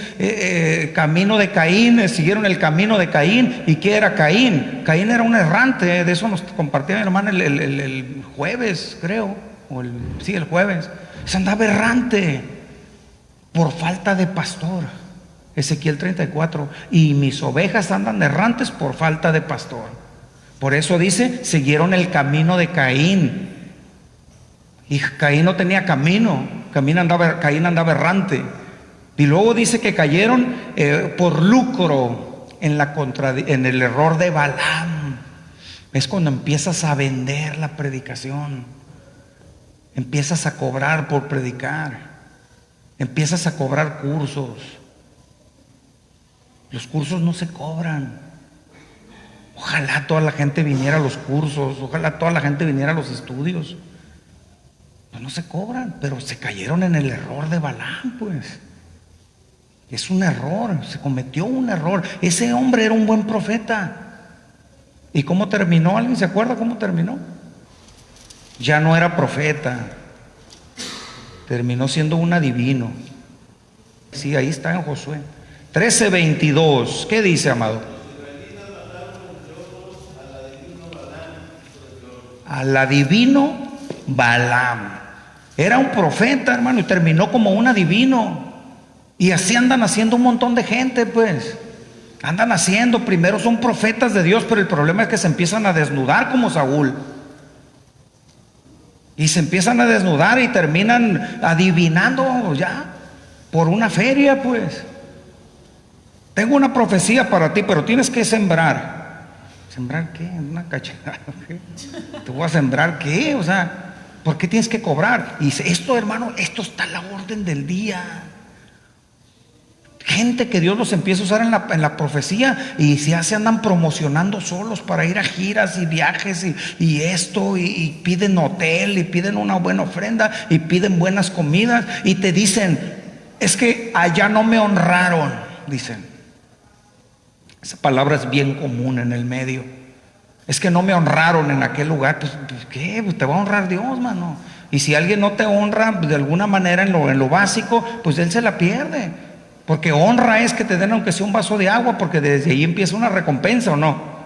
camino de Caín, siguieron el camino de Caín. ¿Y qué era Caín? Caín era un errante, de eso nos compartía mi hermano el jueves, creo, el jueves. Se andaba errante por falta de pastor. Ezequiel 34, y mis ovejas andan errantes por falta de pastor. Por eso dice, siguieron el camino de Caín. Y Caín no tenía camino, Caín andaba errante. Y luego dice que cayeron por lucro en el error de Balaam. Es cuando empiezas a vender la predicación, empiezas a cobrar por predicar. Empiezas a cobrar cursos. Los cursos no se cobran. Ojalá toda la gente viniera a los cursos, ojalá toda la gente viniera a los estudios. No se cobran, pero se cayeron en el error de Balaam, pues. Es un error, se cometió un error. Ese hombre era un buen profeta. ¿Y cómo terminó? ¿Alguien se acuerda cómo terminó? Ya no era profeta. Terminó siendo un adivino. Sí, ahí está en Josué 13:22. ¿Qué dice, amado? Al adivino Balaam. Era un profeta, hermano, y terminó como un adivino. Y así andan haciendo un montón de gente, pues. Andan haciendo, primero son profetas de Dios, pero el problema es que se empiezan a desnudar como Saúl. Y se empiezan a desnudar y terminan adivinando ya por una feria, pues. Tengo una profecía para ti, pero tienes que sembrar. ¿Sembrar qué? ¿Una cacharada? ¿Qué? ¿Te voy a sembrar qué? O sea, ¿por qué tienes que cobrar? Y dice, esto, hermano, esto está a la orden del día. Gente que Dios los empieza a usar en la profecía, y se andan promocionando solos para ir a giras y viajes y esto, y piden hotel, y piden una buena ofrenda, y piden buenas comidas, y te dicen, es que allá no me honraron, dicen. Esa palabra es bien común en el medio. Es que no me honraron en aquel lugar. Pues ¿qué? Pues te va a honrar Dios, mano. Y si alguien no te honra de alguna manera en lo básico, pues él se la pierde. Porque honra es que te den aunque sea un vaso de agua, porque desde ahí empieza una recompensa, ¿o no?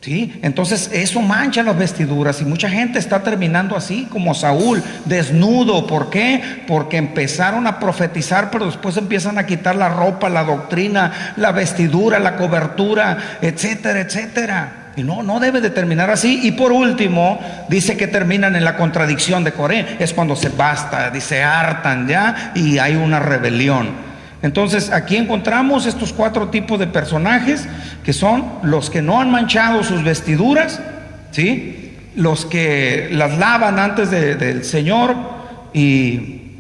¿Sí? Entonces eso mancha las vestiduras y mucha gente está terminando así como Saúl, desnudo. ¿Por qué? Porque empezaron a profetizar, pero después empiezan a quitar la ropa, la doctrina, la vestidura, la cobertura, etcétera, etcétera. Y no debe de terminar así. Y por último, dice que terminan en la contradicción de Coré. Es cuando se basta, dice, hartan ya y hay una rebelión. Entonces aquí encontramos estos 4 tipos de personajes, que son los que no han manchado sus vestiduras, ¿sí? Los que las lavan antes del Señor, y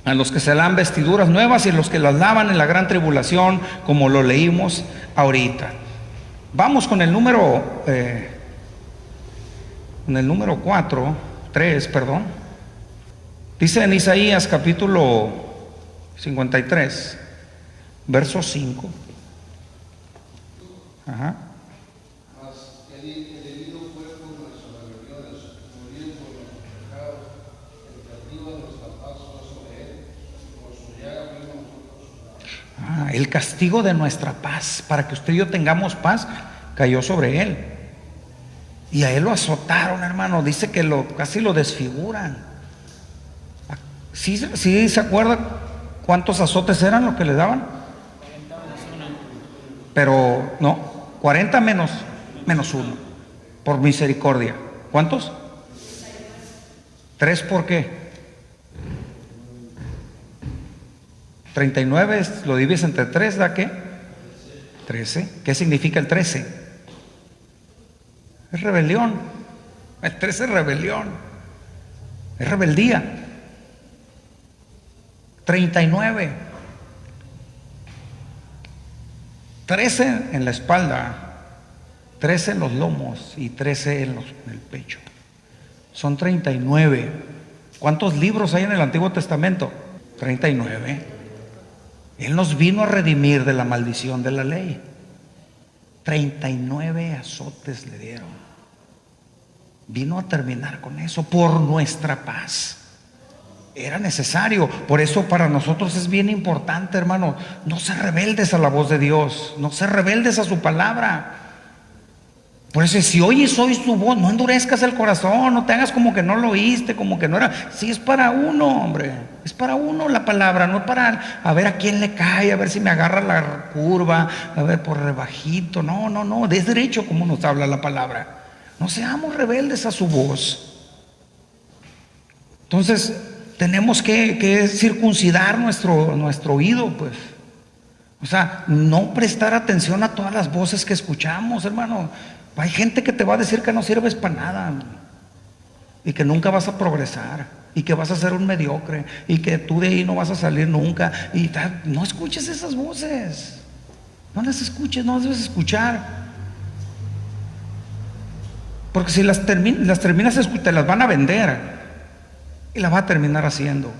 a los que se dan vestiduras nuevas, y los que las lavan en la gran tribulación, como lo leímos ahorita. Vamos con el número 3, perdón. Dice en Isaías capítulo 53, verso 5. Ajá. Mas el herido fue por nuestras rebeliones, murió por nuestros pecados, el castigo de nuestra paz fue sobre él, por su llaga fuimos nosotros. El castigo de nuestra paz, para que usted y yo tengamos paz, cayó sobre él. Y a él lo azotaron, hermano. Dice que casi lo desfiguran. ¿Sí se acuerda cuántos azotes eran los que le daban? Pero no, 40 menos 1, por misericordia. ¿Cuántos? 3, ¿por qué? 39 lo divides entre 3, ¿da qué? 13. ¿Qué significa el 13? Es rebelión. El 13 es rebelión. Es rebeldía. 39. 13 en la espalda, 13 en los lomos y 13 en el pecho. Son 39. ¿Cuántos libros hay en el Antiguo Testamento? 39. Él nos vino a redimir de la maldición de la ley. 39 azotes le dieron. Vino a terminar con eso por nuestra paz. Era necesario. Por eso para nosotros es bien importante, hermano, no ser rebeldes a la voz de Dios, no ser rebeldes a su palabra. Por eso, si oyes hoy su voz, no endurezcas el corazón, no te hagas como que no lo oíste, como que no era. Sí, es para uno, hombre, es para uno la palabra, no para a ver a quién le cae, a ver si me agarra la curva, a ver por rebajito. No, es derecho como nos habla la palabra. No seamos rebeldes a su voz. Entonces tenemos que circuncidar nuestro oído, pues. O sea, no prestar atención a todas las voces que escuchamos, hermano. Hay gente que te va a decir que no sirves para nada y que nunca vas a progresar y que vas a ser un mediocre y que tú de ahí no vas a salir nunca. Y no escuches esas voces. No las escuches, no las debes escuchar. Porque si las terminas escuchando, te las van a vender. Y la va a terminar haciendo.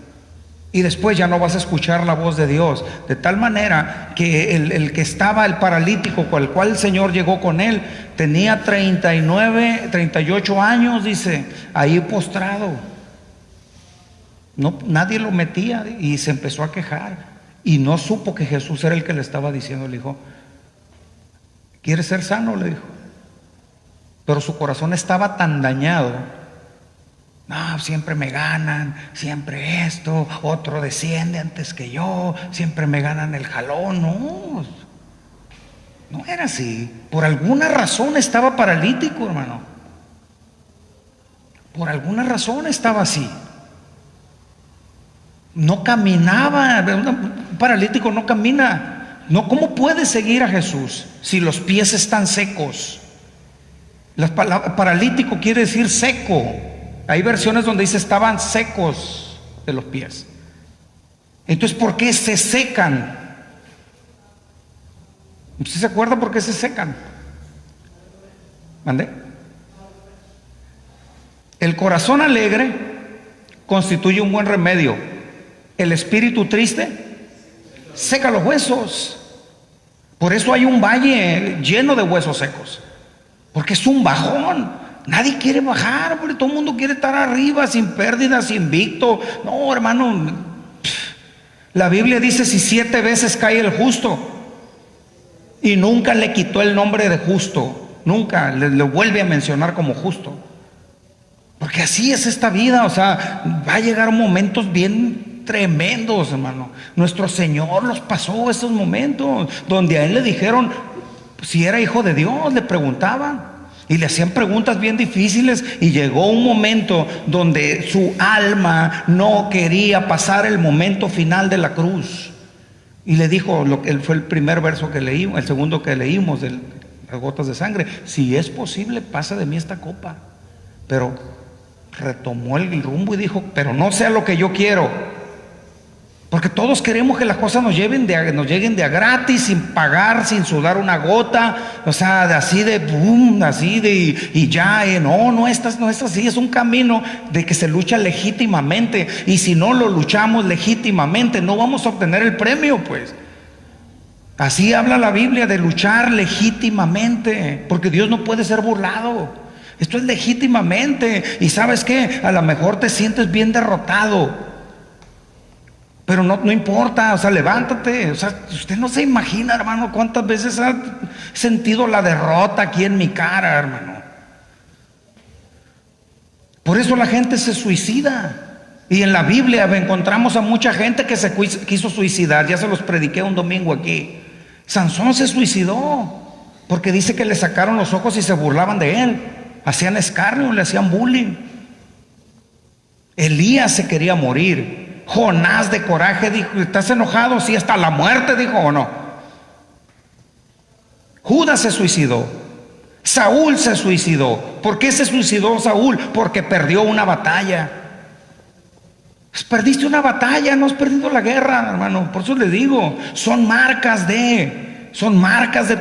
Y después ya no vas a escuchar la voz de Dios. De tal manera que el que estaba, el paralítico con el cual el Señor llegó con él, tenía 38 años, dice, ahí postrado. No, nadie lo metía y se empezó a quejar. Y no supo que Jesús era el que le estaba diciendo. Le dijo, ¿quieres ser sano? Le dijo. Pero su corazón estaba tan dañado. No, siempre me ganan, siempre esto, otro desciende antes que yo, siempre me ganan el jalón. No era así. Por alguna razón estaba paralítico, hermano. Por alguna razón estaba así. No caminaba. Un paralítico no camina. No, ¿cómo puede seguir a Jesús si los pies están secos? Paralítico quiere decir seco. Hay versiones donde dice estaban secos de los pies. Entonces, ¿por qué se secan? ¿Usted se acuerda por qué se secan? ¿Mande? El corazón alegre constituye un buen remedio. El espíritu triste seca los huesos. Por eso hay un valle lleno de huesos secos. porque es un bajón. Nadie quiere bajar, porque todo el mundo quiere estar arriba, sin pérdidas, invicto. No, hermano, la Biblia dice: si 7 veces cae el justo, y nunca le quitó el nombre de justo, nunca le vuelve a mencionar como justo. Porque así es esta vida, o sea, va a llegar momentos bien tremendos, hermano. Nuestro Señor los pasó esos momentos, donde a Él le dijeron si era hijo de Dios, le preguntaban. Y le hacían preguntas bien difíciles, y llegó un momento donde su alma no quería pasar el momento final de la cruz. Y le dijo, fue el primer verso que leímos, el segundo que leímos, de las gotas de sangre: si es posible, pasa de mí esta copa. Pero retomó el rumbo y dijo: pero no sea lo que yo quiero. Porque todos queremos que las cosas nos lleguen de a gratis, sin pagar, sin sudar una gota, o sea, así de boom, así de, y ya, no es así. Es un camino de que se lucha legítimamente, y si no lo luchamos legítimamente, no vamos a obtener el premio, pues. Así habla la Biblia, de luchar legítimamente, porque Dios no puede ser burlado. Esto es legítimamente. Y ¿sabes qué? A lo mejor te sientes bien derrotado, pero no importa, o sea, levántate. O sea, usted no se imagina, hermano, cuántas veces ha sentido la derrota aquí en mi cara, hermano. Por eso la gente se suicida. Y en la Biblia encontramos a mucha gente que se quiso suicidar. Ya se los prediqué un domingo aquí. Sansón se suicidó porque dice que le sacaron los ojos y se burlaban de él. Hacían escarnio, le hacían bullying. Elías se quería morir. Jonás, de coraje, dijo: ¿estás enojado? Sí, hasta la muerte, dijo, ¿o no? Judas se suicidó. Saúl se suicidó. ¿Por qué se suicidó Saúl? Porque perdió una batalla. Pues perdiste una batalla, no has perdido la guerra, hermano. Por eso le digo, son marcas de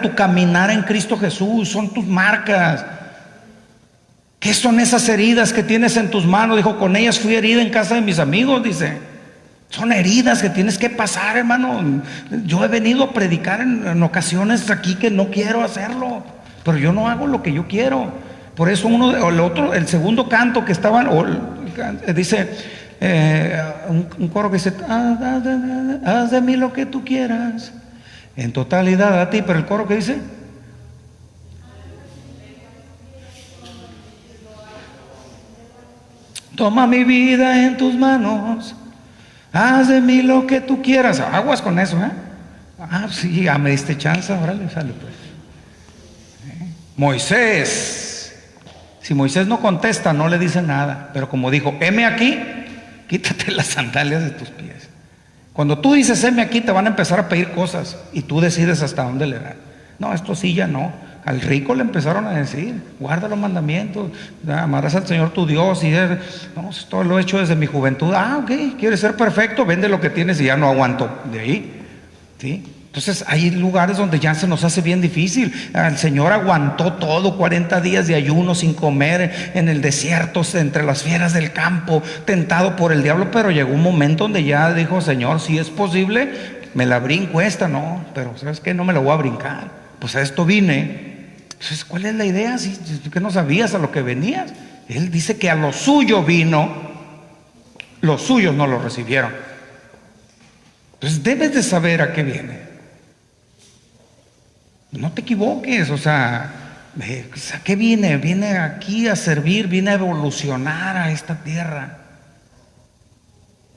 tu caminar en Cristo Jesús. Son tus marcas. ¿Qué son esas heridas que tienes en tus manos? Dijo: con ellas fui herida en casa de mis amigos, dice. Son heridas que tienes que pasar, hermano. Yo he venido a predicar en ocasiones aquí que no quiero hacerlo, pero yo no hago lo que yo quiero. Por eso el segundo canto que estaban, dice, un coro que dice: haz de mí lo que tú quieras, en totalidad a ti. Pero el coro que dice: toma mi vida en tus manos, haz de mí lo que tú quieras. Aguas con eso, ¿eh? Sí, ya me diste chance, órale, sale pues. Moisés, si Moisés no contesta, no le dice nada, pero como dijo: heme aquí, quítate las sandalias de tus pies. Cuando tú dices heme aquí, te van a empezar a pedir cosas, y tú decides hasta dónde le dan. No, esto sí, ya no. Al rico le empezaron a decir: guarda los mandamientos, amarás al Señor tu Dios. Y no, esto lo he hecho desde mi juventud. Ok, quieres ser perfecto, vende lo que tienes y ya no aguanto. De ahí, ¿sí? Entonces hay lugares donde ya se nos hace bien difícil. El Señor aguantó todo, 40 días de ayuno sin comer en el desierto, entre las fieras del campo, tentado por el diablo. Pero llegó un momento donde ya dijo: Señor, si es posible, me la brinco esta. No, pero ¿sabes qué? No me la voy a brincar. Pues a esto vine. Entonces, ¿cuál es la idea? Si que no sabías a lo que venías. Él dice que a lo suyo vino, los suyos no lo recibieron. Entonces debes de saber a qué viene. No te equivoques, o sea, ¿a qué viene? Viene aquí a servir, viene a evolucionar a esta tierra.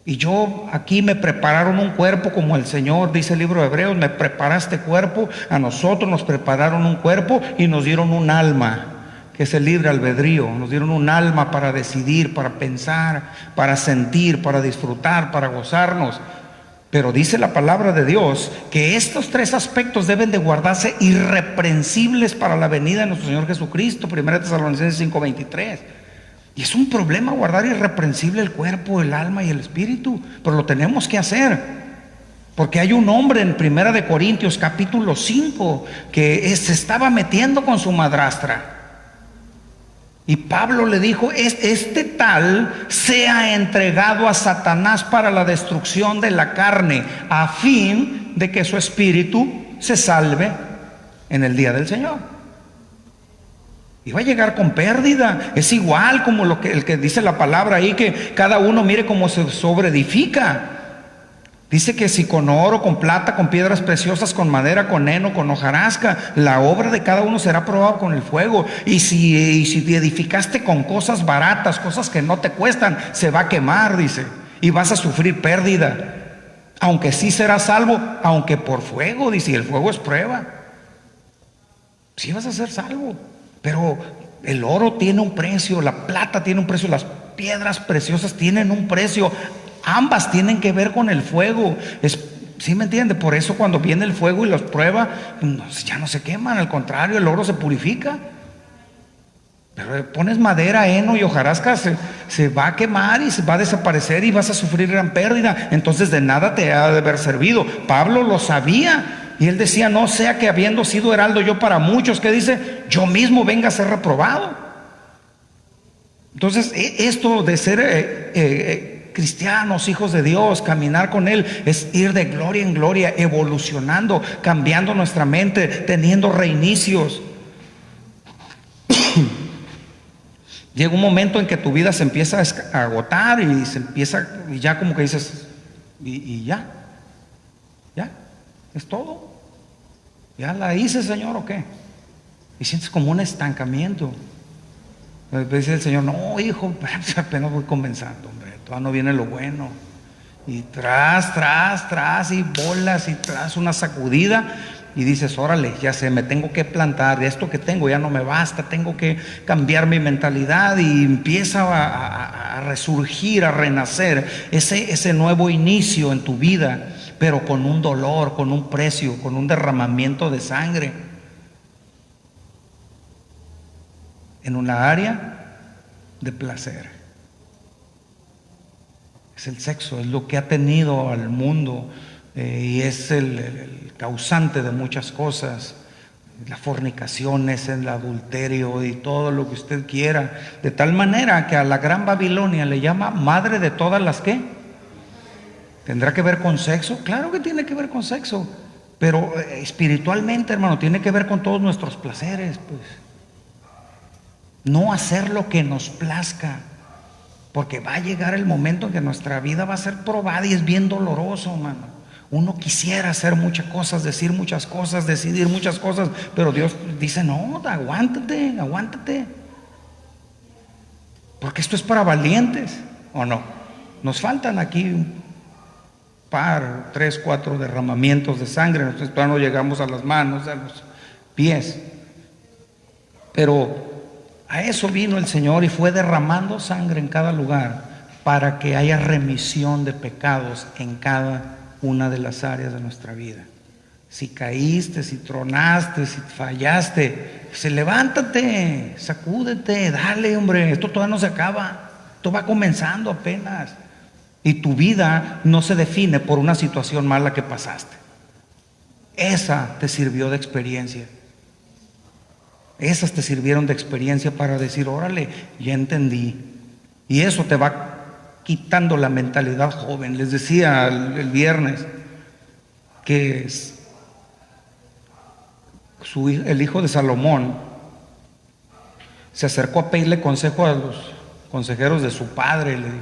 Y yo aquí me prepararon un cuerpo, como el Señor dice el libro de Hebreos: me preparaste cuerpo. A nosotros nos prepararon un cuerpo y nos dieron un alma, que es el libre albedrío. Nos dieron un alma para decidir, para pensar, para sentir, para disfrutar, para gozarnos. Pero dice la palabra de Dios que estos 3 aspectos deben de guardarse irreprensibles para la venida de nuestro Señor Jesucristo. 1 Tesalonicenses 5:23. Y es un problema guardar irreprensible el cuerpo, el alma y el espíritu, pero lo tenemos que hacer. Porque hay un hombre en 1 Corintios capítulo 5 que se estaba metiendo con su madrastra. Y Pablo le dijo: este tal sea entregado a Satanás para la destrucción de la carne, a fin de que su espíritu se salve en el día del Señor. Y va a llegar con pérdida. Es igual como el que dice la palabra ahí, que cada uno mire cómo se sobreedifica. Dice que si con oro, con plata, con piedras preciosas, con madera, con heno, con hojarasca, la obra de cada uno será probada con el fuego. Y si te edificaste con cosas baratas, cosas que no te cuestan, se va a quemar, dice, y vas a sufrir pérdida. Aunque sí serás salvo, aunque por fuego, dice, y el fuego es prueba. Sí vas a ser salvo, pero el oro tiene un precio, la plata tiene un precio, las piedras preciosas tienen un precio. Ambas tienen que ver con el fuego. ¿Sí me entiende? Por eso cuando viene el fuego y los prueba, ya no se queman, al contrario, el oro se purifica. Pero pones madera, heno y hojarasca, se va a quemar y se va a desaparecer y vas a sufrir gran pérdida. Entonces de nada te ha de haber servido. Pablo lo sabía y él decía, no sea que habiendo sido heraldo yo para muchos, que dice, yo mismo venga a ser reprobado. Entonces esto de ser cristianos, hijos de Dios, caminar con Él, es ir de gloria en gloria, evolucionando, cambiando nuestra mente, teniendo reinicios. Llega un momento en que tu vida se empieza a agotar y y ya como que dices, y ya, es todo. ¿Ya la hice, Señor, o qué? Y sientes como un estancamiento. Dice el Señor, no, hijo, apenas voy comenzando, hombre, todavía no viene lo bueno. Y tras, y bolas, y tras una sacudida, y dices, órale, ya sé, me tengo que plantar, de esto que tengo ya no me basta, tengo que cambiar mi mentalidad, y empieza a resurgir, a renacer, ese nuevo inicio en tu vida, pero con un dolor, con un precio, con un derramamiento de sangre. En una área de placer. Es el sexo, es lo que ha tenido al mundo y es el causante de muchas cosas. Las fornicaciones, el adulterio y todo lo que usted quiera. De tal manera que a la Gran Babilonia le llama madre de todas las que. ¿Tendrá que ver con sexo? Claro que tiene que ver con sexo, pero espiritualmente, hermano, tiene que ver con todos nuestros placeres, pues. No hacer lo que nos plazca, porque va a llegar el momento en que nuestra vida va a ser probada y es bien doloroso, hermano. Uno quisiera hacer muchas cosas, decir muchas cosas, decidir muchas cosas, pero Dios dice, no, aguántate, porque esto es para valientes, ¿o no? Nos faltan aquí un par, 3, 4 derramamientos de sangre, nosotros todavía no llegamos a las manos, a los pies, pero a eso vino el Señor y fue derramando sangre en cada lugar para que haya remisión de pecados en cada una de las áreas de nuestra vida. Si caíste, si tronaste, si fallaste, levántate, sacúdete, dale, hombre, esto todavía no se acaba, esto va comenzando apenas. Y tu vida no se define por una situación mala que pasaste. Esa te sirvió de experiencia. Esas te sirvieron de experiencia para decir, órale, ya entendí. Y eso te va quitando la mentalidad joven. Les decía el viernes que el hijo de Salomón se acercó a pedirle consejo a los consejeros de su padre. Le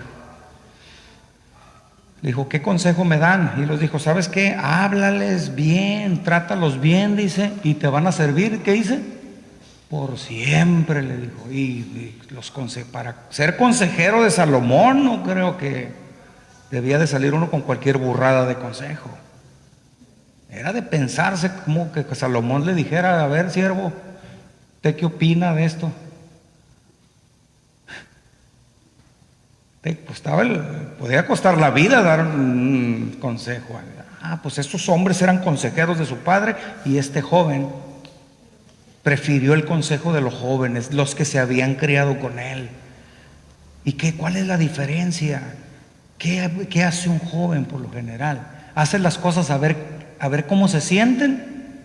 dijo, ¿qué consejo me dan? Y les dijo, ¿sabes qué? Háblales bien, trátalos bien, dice, y te van a servir. ¿Qué dice? Por siempre, le dijo. Y para ser consejero de Salomón, no creo que debía de salir uno con cualquier burrada de consejo. Era de pensarse como que Salomón le dijera, a ver, siervo, ¿usted qué opina de esto? Podía costar la vida dar un consejo. Pues estos hombres eran consejeros de su padre y este joven prefirió el consejo de los jóvenes, los que se habían criado con él. ¿Y cuál es la diferencia? ¿Qué hace un joven por lo general? Hace las cosas a ver cómo se sienten,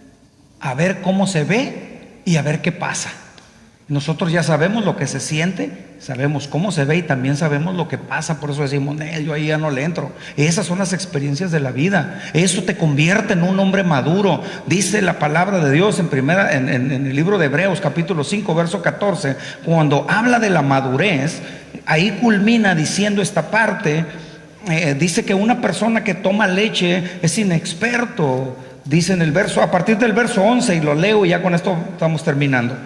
a ver cómo se ve y a ver qué pasa. Nosotros ya sabemos lo que se siente, sabemos cómo se ve y también sabemos lo que pasa. Por eso decimos, yo ahí ya no le entro. Esas son las experiencias de la vida. Eso te convierte en un hombre maduro. Dice la palabra de Dios en el libro de Hebreos capítulo 5 verso 14, cuando habla de la madurez, ahí culmina diciendo esta parte. Dice que una persona que toma leche es inexperto. Dice en el verso, a partir del verso 11, y lo leo y ya con esto estamos terminando.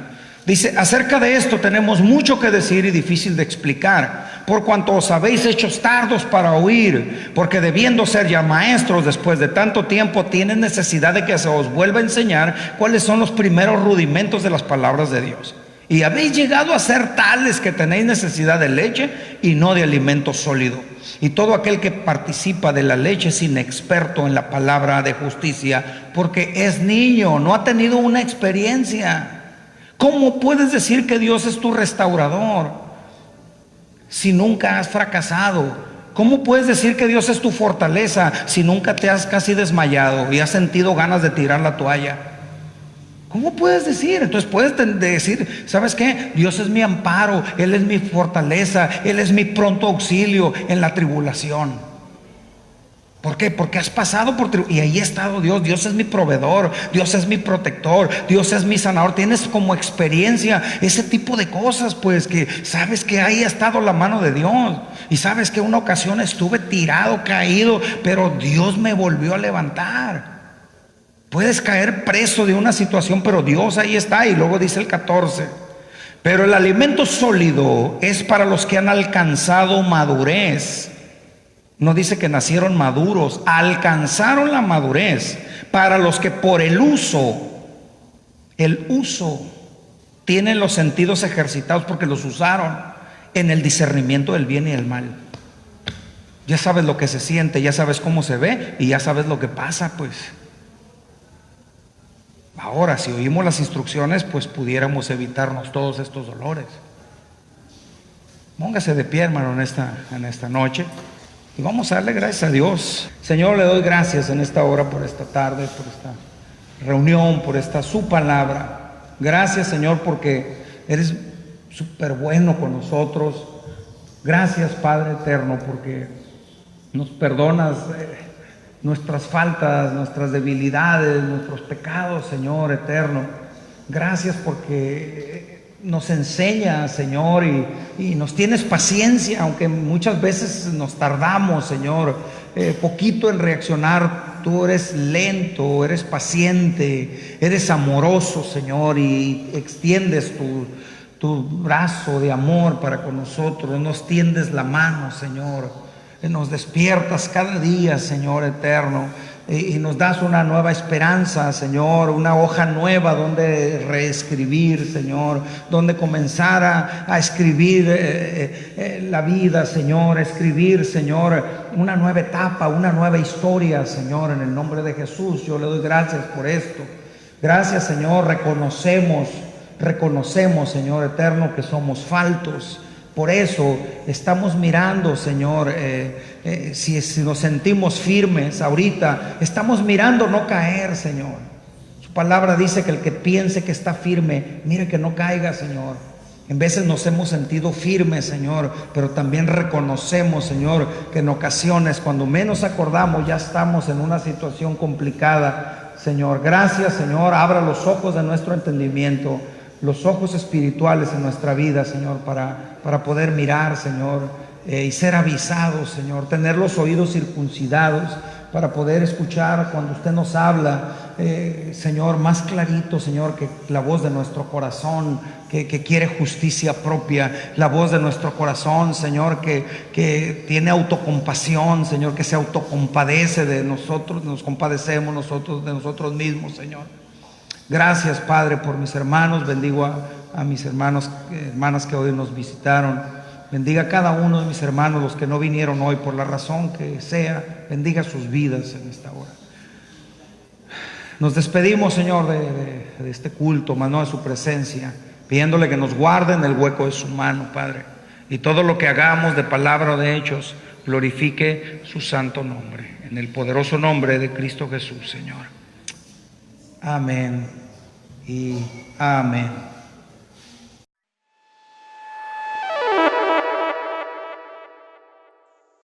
Dice, acerca de esto tenemos mucho que decir y difícil de explicar, por cuanto os habéis hecho tardos para oír, porque debiendo ser ya maestros después de tanto tiempo, tienen necesidad de que se os vuelva a enseñar cuáles son los primeros rudimentos de las palabras de Dios. Y habéis llegado a ser tales que tenéis necesidad de leche y no de alimento sólido. Y todo aquel que participa de la leche es inexperto en la palabra de justicia, porque es niño, no ha tenido una experiencia. ¿Cómo puedes decir que Dios es tu restaurador si nunca has fracasado? ¿Cómo puedes decir que Dios es tu fortaleza si nunca te has casi desmayado y has sentido ganas de tirar la toalla? ¿Cómo puedes decir? Entonces puedes decir, ¿sabes qué? Dios es mi amparo, Él es mi fortaleza, Él es mi pronto auxilio en la tribulación. ¿Por qué? Porque has pasado por y ahí ha estado Dios. Dios es mi proveedor, Dios es mi protector, Dios es mi sanador. Tienes como experiencia ese tipo de cosas, pues, que sabes que ahí ha estado la mano de Dios. Y sabes que una ocasión estuve tirado, caído, pero Dios me volvió a levantar. Puedes caer preso de una situación, pero Dios ahí está. Y luego dice el 14, pero el alimento sólido es para los que han alcanzado madurez. No dice que nacieron maduros, alcanzaron la madurez, para los que por el uso tienen los sentidos ejercitados porque los usaron en el discernimiento del bien y del mal. Ya sabes lo que se siente, ya sabes cómo se ve y ya sabes lo que pasa, pues. Ahora, si oímos las instrucciones, pues pudiéramos evitarnos todos estos dolores. Póngase de pie, hermano, en esta noche. Y vamos a darle gracias a Dios. Señor, le doy gracias en esta hora por esta tarde, por esta reunión, por esta su palabra. Gracias, Señor, porque eres súper bueno con nosotros. Gracias, Padre eterno, porque nos perdonas nuestras faltas, nuestras debilidades, nuestros pecados, Señor eterno. Gracias porque nos enseñas, Señor, y nos tienes paciencia, aunque muchas veces nos tardamos, Señor, poquito en reaccionar. Tú eres lento, eres paciente, eres amoroso, Señor, y extiendes tu brazo de amor para con nosotros. Nos tiendes la mano, Señor. Nos despiertas cada día, Señor eterno, y nos das una nueva esperanza, Señor, una hoja nueva donde reescribir, Señor, donde comenzar a escribir la vida, Señor, escribir, Señor, una nueva etapa, una nueva historia, Señor, en el nombre de Jesús. Yo le doy gracias por esto. Gracias, Señor. Reconocemos, Señor eterno, que somos faltos. Por eso estamos mirando, Señor, si nos sentimos firmes ahorita, estamos mirando no caer, Señor. Su palabra dice que el que piense que está firme, mire que no caiga, Señor. En veces nos hemos sentido firmes, Señor, pero también reconocemos, Señor, que en ocasiones, cuando menos acordamos, ya estamos en una situación complicada, Señor. Gracias, Señor. Abra los ojos de nuestro entendimiento, los ojos espirituales en nuestra vida, Señor, para poder mirar, Señor, y ser avisados, Señor, tener los oídos circuncidados para poder escuchar cuando usted nos habla, Señor, más clarito, Señor, que la voz de nuestro corazón que quiere justicia propia, la voz de nuestro corazón, Señor, que tiene autocompasión, Señor, que se autocompadece de nosotros, nos compadecemos nosotros de nosotros mismos, Señor. Gracias, Padre, por mis hermanos. Bendigo a mis hermanas que hoy nos visitaron. Bendiga a cada uno de mis hermanos, los que no vinieron hoy por la razón que sea. Bendiga sus vidas en esta hora. Nos despedimos, Señor, de este culto, más no de su presencia, pidiéndole que nos guarde en el hueco de su mano, Padre. Y todo lo que hagamos de palabra o de hechos glorifique su santo nombre. En el poderoso nombre de Cristo Jesús, Señor. Amén y amén.